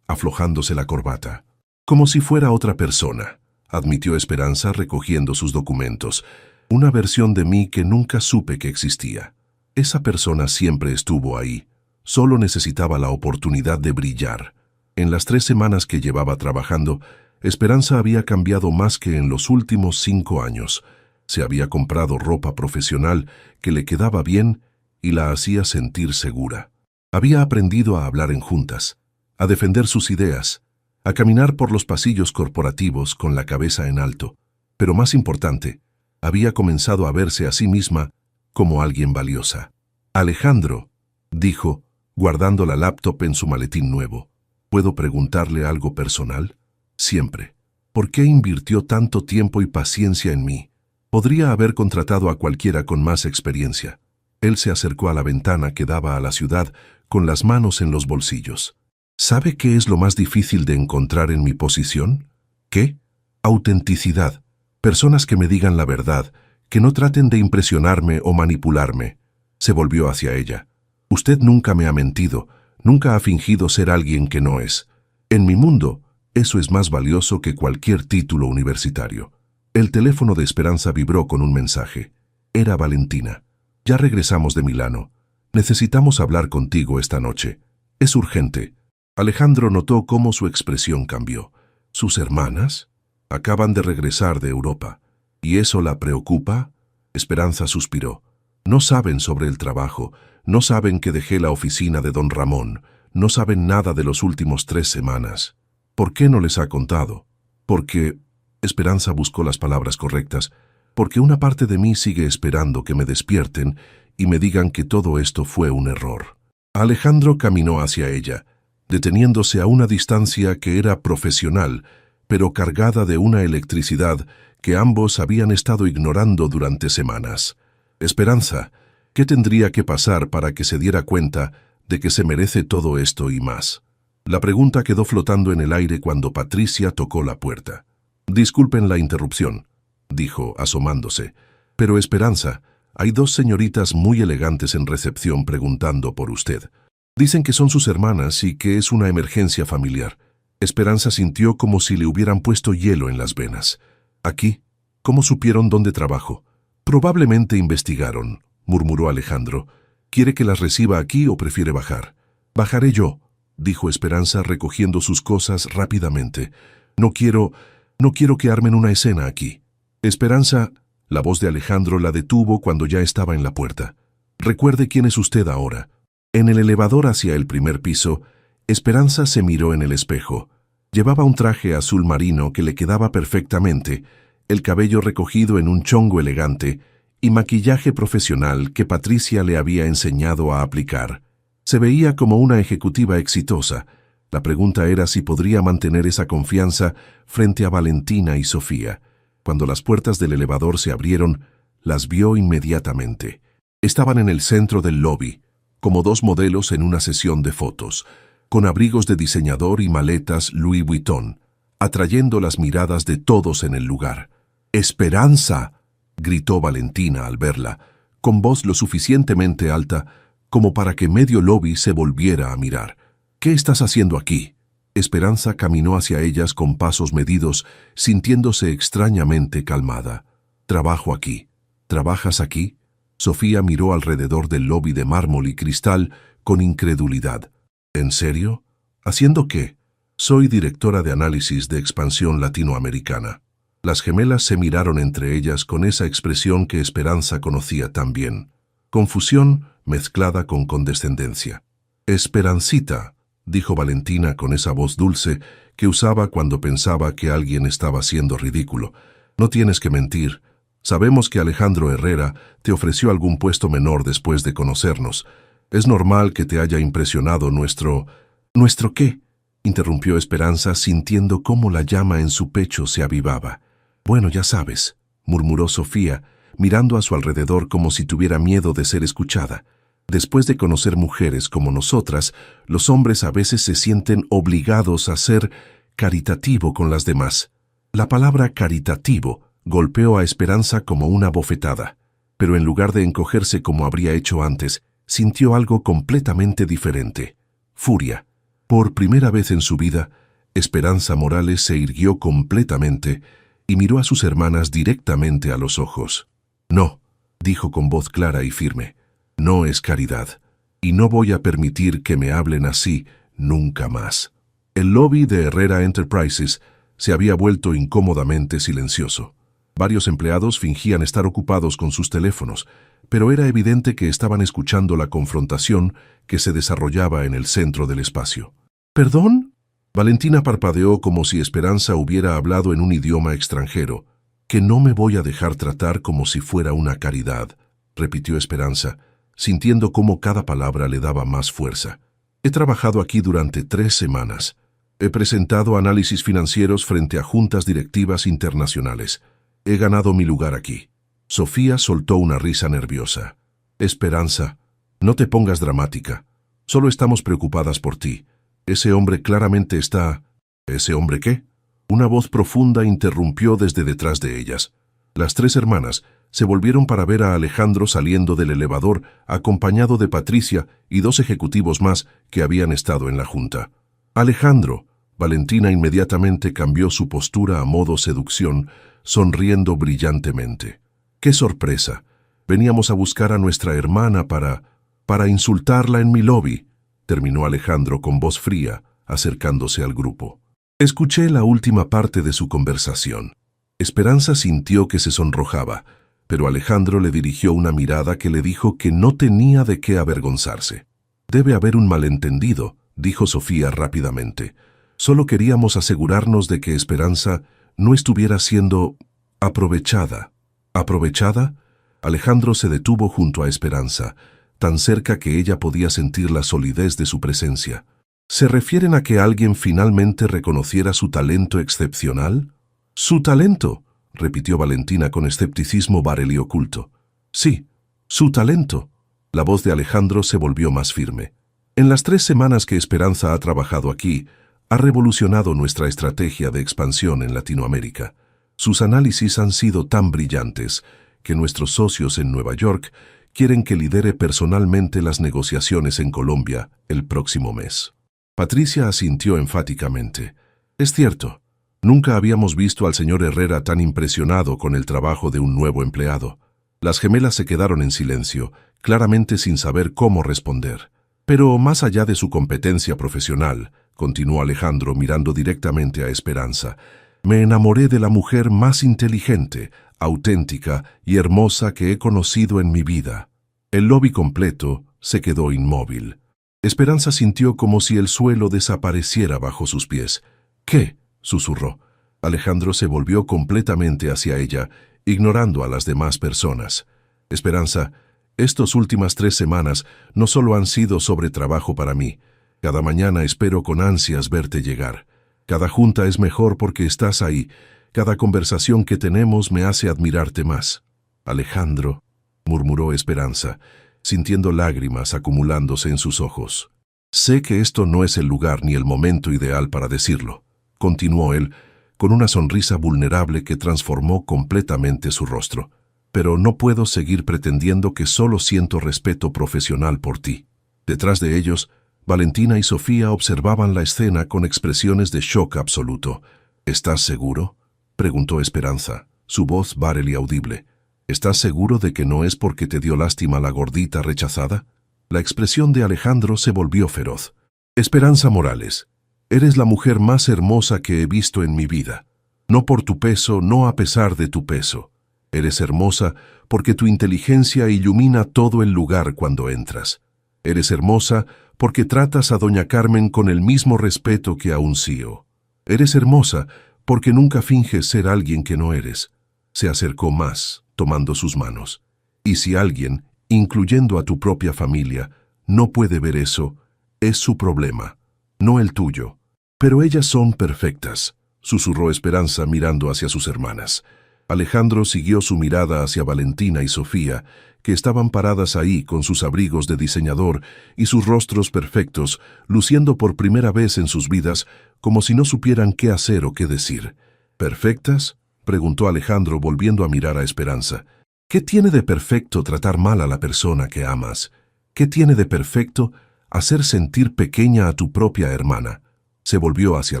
aflojándose la corbata. «Como si fuera otra persona», admitió Esperanza recogiendo sus documentos. «Una versión de mí que nunca supe que existía. Esa persona siempre estuvo ahí. Solo necesitaba la oportunidad de brillar». En las 3 semanas que llevaba trabajando, Esperanza había cambiado más que en los últimos 5 años. Se había comprado ropa profesional que le quedaba bien y la hacía sentir segura. Había aprendido a hablar en juntas, a defender sus ideas, a caminar por los pasillos corporativos con la cabeza en alto. Pero más importante, había comenzado a verse a sí misma como alguien valiosa. «Alejandro», dijo, guardando la laptop en su maletín nuevo, «¿puedo preguntarle algo personal?» «Siempre. ¿Por qué invirtió tanto tiempo y paciencia en mí? Podría haber contratado a cualquiera con más experiencia». Él se acercó a la ventana que daba a la ciudad con las manos en los bolsillos. «¿Sabe qué es lo más difícil de encontrar en mi posición?» «¿Qué?» «Autenticidad. Personas que me digan la verdad, que no traten de impresionarme o manipularme». Se volvió hacia ella. «Usted nunca me ha mentido, nunca ha fingido ser alguien que no es. En mi mundo, eso es más valioso que cualquier título universitario». El teléfono de Esperanza vibró con un mensaje. Era Valentina. «Ya regresamos de Milano. Necesitamos hablar contigo esta noche. Es urgente». Alejandro notó cómo su expresión cambió. ¿Sus hermanas? Acaban de regresar de Europa. ¿Y eso la preocupa? Esperanza suspiró. «No saben sobre el trabajo, no saben que dejé la oficina de don Ramón, no saben nada de los últimos 3 semanas. ¿Por qué no les ha contado?» «Porque...» Esperanza buscó las palabras correctas. «Porque una parte de mí sigue esperando que me despierten y me digan que todo esto fue un error». Alejandro caminó hacia ella, deteniéndose a una distancia que era profesional, pero cargada de una electricidad que ambos habían estado ignorando durante semanas. «Esperanza, ¿qué tendría que pasar para que se diera cuenta de que se merece todo esto y más?» La pregunta quedó flotando en el aire cuando Patricia tocó la puerta. «Disculpen la interrupción», dijo, asomándose, «pero Esperanza, hay 2 señoritas muy elegantes en recepción preguntando por usted. Dicen que son sus hermanas y que es una emergencia familiar». Esperanza sintió como si le hubieran puesto hielo en las venas. «¿Aquí? ¿Cómo supieron dónde trabajo?» «Probablemente investigaron», murmuró Alejandro. «¿Quiere que las reciba aquí o prefiere bajar?» «Bajaré yo», dijo Esperanza recogiendo sus cosas rápidamente. «No quiero... No quiero que armen una escena aquí. Esperanza, la voz de Alejandro la detuvo cuando ya estaba en la puerta. Recuerde quién es usted ahora. En el elevador hacia el primer piso, Esperanza se miró en el espejo. Llevaba un traje azul marino que le quedaba perfectamente, el cabello recogido en un chongo elegante y maquillaje profesional que Patricia le había enseñado a aplicar. Se veía como una ejecutiva exitosa. La pregunta era si podría mantener esa confianza frente a Valentina y Sofía. Cuando las puertas del elevador se abrieron, las vio inmediatamente. Estaban en el centro del lobby, como dos modelos en una sesión de fotos, con abrigos de diseñador y maletas Louis Vuitton, atrayendo las miradas de todos en el lugar. ¡Esperanza!, gritó Valentina al verla, con voz lo suficientemente alta como para que medio lobby se volviera a mirar. «¿Qué estás haciendo aquí?» Esperanza caminó hacia ellas con pasos medidos, sintiéndose extrañamente calmada. «Trabajo aquí». «¿Trabajas aquí?» Sofía miró alrededor del lobby de mármol y cristal con incredulidad. «¿En serio? ¿Haciendo qué?» «Soy directora de análisis de expansión latinoamericana». Las gemelas se miraron entre ellas con esa expresión que Esperanza conocía tan bien. Confusión mezclada con condescendencia. «Esperancita», dijo Valentina con esa voz dulce que usaba cuando pensaba que alguien estaba siendo ridículo. «No tienes que mentir. Sabemos que Alejandro Herrera te ofreció algún puesto menor después de conocernos. Es normal que te haya impresionado nuestro... ¿Nuestro qué?», interrumpió Esperanza sintiendo cómo la llama en su pecho se avivaba. «Bueno, ya sabes», murmuró Sofía, mirando a su alrededor como si tuviera miedo de ser escuchada. «Después de conocer mujeres como nosotras, los hombres a veces se sienten obligados a ser caritativo con las demás». La palabra caritativo golpeó a Esperanza como una bofetada, pero en lugar de encogerse como habría hecho antes, sintió algo completamente diferente: furia. Por primera vez en su vida, Esperanza Morales se irguió completamente y miró a sus hermanas directamente a los ojos. «No», dijo con voz clara y firme, «no es caridad, y no voy a permitir que me hablen así nunca más». El lobby de Herrera Enterprises se había vuelto incómodamente silencioso. Varios empleados fingían estar ocupados con sus teléfonos, pero era evidente que estaban escuchando la confrontación que se desarrollaba en el centro del espacio. «¿Perdón?». Valentina parpadeó como si Esperanza hubiera hablado en un idioma extranjero. «Que no me voy a dejar tratar como si fuera una caridad», repitió Esperanza, sintiendo cómo cada palabra le daba más fuerza. «He trabajado aquí durante 3 semanas. He presentado análisis financieros frente a juntas directivas internacionales. He ganado mi lugar aquí». Sofía soltó una risa nerviosa. «Esperanza, no te pongas dramática. Solo estamos preocupadas por ti. Ese hombre claramente está...». «¿Ese hombre qué?». Una voz profunda interrumpió desde detrás de ellas. Las 3 hermanas se volvieron para ver a Alejandro saliendo del elevador, acompañado de Patricia y 2 ejecutivos más que habían estado en la junta. «Alejandro». Valentina inmediatamente cambió su postura a modo seducción, sonriendo brillantemente. «¡Qué sorpresa! Veníamos a buscar a nuestra hermana para insultarla en mi lobby», terminó Alejandro con voz fría, acercándose al grupo. Escuché la última parte de su conversación. Esperanza sintió que se sonrojaba, pero Alejandro le dirigió una mirada que le dijo que no tenía de qué avergonzarse. «Debe haber un malentendido», dijo Sofía rápidamente. «Solo queríamos asegurarnos de que Esperanza no estuviera siendo aprovechada». «¿Aprovechada?». Alejandro se detuvo junto a Esperanza, tan cerca que ella podía sentir la solidez de su presencia. «¿Se refieren a que alguien finalmente reconociera su talento excepcional?». «¿Su talento?», repitió Valentina con escepticismo varel y oculto. «Sí, su talento». La voz de Alejandro se volvió más firme. «En las 3 semanas que Esperanza ha trabajado aquí, ha revolucionado nuestra estrategia de expansión en Latinoamérica. Sus análisis han sido tan brillantes que nuestros socios en Nueva York quieren que lidere personalmente las negociaciones en Colombia el próximo mes». Patricia asintió enfáticamente. «Es cierto. Nunca habíamos visto al señor Herrera tan impresionado con el trabajo de un nuevo empleado». Las gemelas se quedaron en silencio, claramente sin saber cómo responder. «Pero más allá de su competencia profesional», continuó Alejandro mirando directamente a Esperanza, Me enamoré de la mujer más inteligente, auténtica y hermosa que he conocido en mi vida. El lobby completo se quedó inmóvil. Esperanza sintió como si el suelo desapareciera bajo sus pies. ¿Qué?, susurró. Alejandro se volvió completamente hacia ella, ignorando a las demás personas. Esperanza, estas últimas 3 semanas no solo han sido sobre trabajo para mí. Cada mañana espero con ansias verte llegar. Cada junta es mejor porque estás ahí. Cada conversación que tenemos me hace admirarte más. Alejandro, murmuró Esperanza, sintiendo lágrimas acumulándose en sus ojos. Sé que esto no es el lugar ni el momento ideal para decirlo, continuó él, con una sonrisa vulnerable que transformó completamente su rostro. Pero no puedo seguir pretendiendo que solo siento respeto profesional por ti. Detrás de ellos, Valentina y Sofía observaban la escena con expresiones de shock absoluto. ¿Estás seguro?, preguntó Esperanza, su voz barel y audible. ¿Estás seguro de que no es porque te dio lástima la gordita rechazada? La expresión de Alejandro se volvió feroz. Esperanza Morales, eres la mujer más hermosa que he visto en mi vida. No por tu peso, no a pesar de tu peso. Eres hermosa porque tu inteligencia ilumina todo el lugar cuando entras. Eres hermosa porque tratas a doña Carmen con el mismo respeto que a un CEO. Eres hermosa porque nunca finges ser alguien que no eres. Se acercó más, tomando sus manos. Y si alguien, incluyendo a tu propia familia, no puede ver eso, es su problema, no el tuyo. Pero ellas son perfectas, susurró Esperanza mirando hacia sus hermanas. Alejandro siguió su mirada hacia Valentina y Sofía, que estaban paradas ahí con sus abrigos de diseñador y sus rostros perfectos, luciendo por primera vez en sus vidas como si no supieran qué hacer o qué decir. ¿Perfectas?, preguntó Alejandro volviendo a mirar a Esperanza. ¿Qué tiene de perfecto tratar mal a la persona que amas? ¿Qué tiene de perfecto hacer sentir pequeña a tu propia hermana? Se volvió hacia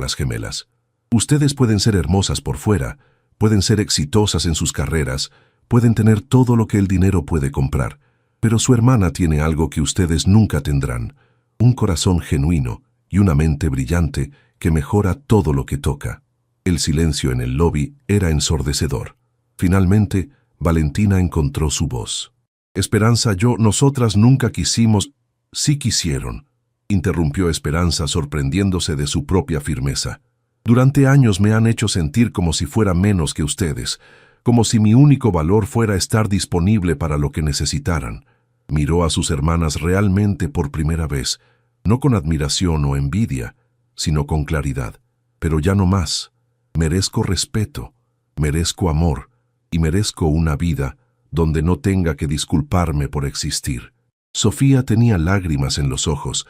las gemelas. Ustedes pueden ser hermosas por fuera, pueden ser exitosas en sus carreras, pueden tener todo lo que el dinero puede comprar, pero su hermana tiene algo que ustedes nunca tendrán, un corazón genuino y una mente brillante que mejora todo lo que toca. El silencio en el lobby era ensordecedor. Finalmente, Valentina encontró su voz. Esperanza, nosotras nunca quisimos... Sí quisieron, interrumpió Esperanza sorprendiéndose de su propia firmeza. Durante años me han hecho sentir como si fuera menos que ustedes, como si mi único valor fuera estar disponible para lo que necesitaran. Miró a sus hermanas realmente por primera vez, no con admiración o envidia, sino con claridad. Pero ya no más. Merezco respeto, merezco amor y merezco una vida donde no tenga que disculparme por existir. Sofía tenía lágrimas en los ojos.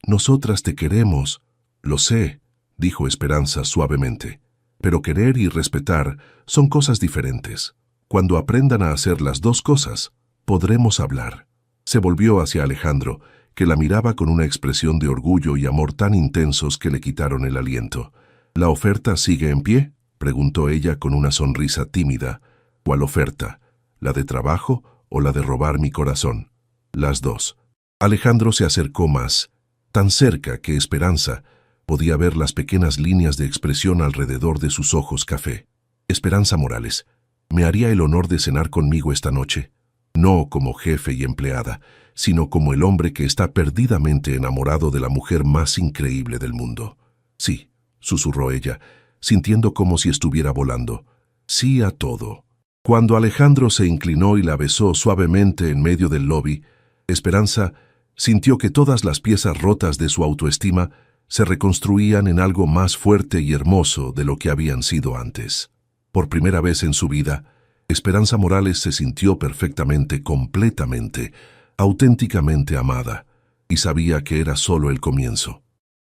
Nosotras te queremos. Lo sé, dijo Esperanza suavemente. Pero querer y respetar son cosas diferentes. Cuando aprendan a hacer las dos cosas, podremos hablar. Se volvió hacia Alejandro, que la miraba con una expresión de orgullo y amor tan intensos que le quitaron el aliento. ¿La oferta sigue en pie?, preguntó ella con una sonrisa tímida. ¿Cuál oferta? ¿La de trabajo o la de robar mi corazón? Las dos. Alejandro se acercó más, tan cerca que Esperanza podía ver las pequeñas líneas de expresión alrededor de sus ojos café. Esperanza Morales, ¿me haría el honor de cenar conmigo esta noche? No como jefe y empleada, sino como el hombre que está perdidamente enamorado de la mujer más increíble del mundo. Sí, susurró ella, sintiendo como si estuviera volando. Sí a todo. Cuando Alejandro se inclinó y la besó suavemente en medio del lobby, Esperanza sintió que todas las piezas rotas de su autoestima se reconstruían en algo más fuerte y hermoso de lo que habían sido antes. Por primera vez en su vida, Esperanza Morales se sintió perfectamente, completamente, auténticamente amada, y sabía que era solo el comienzo.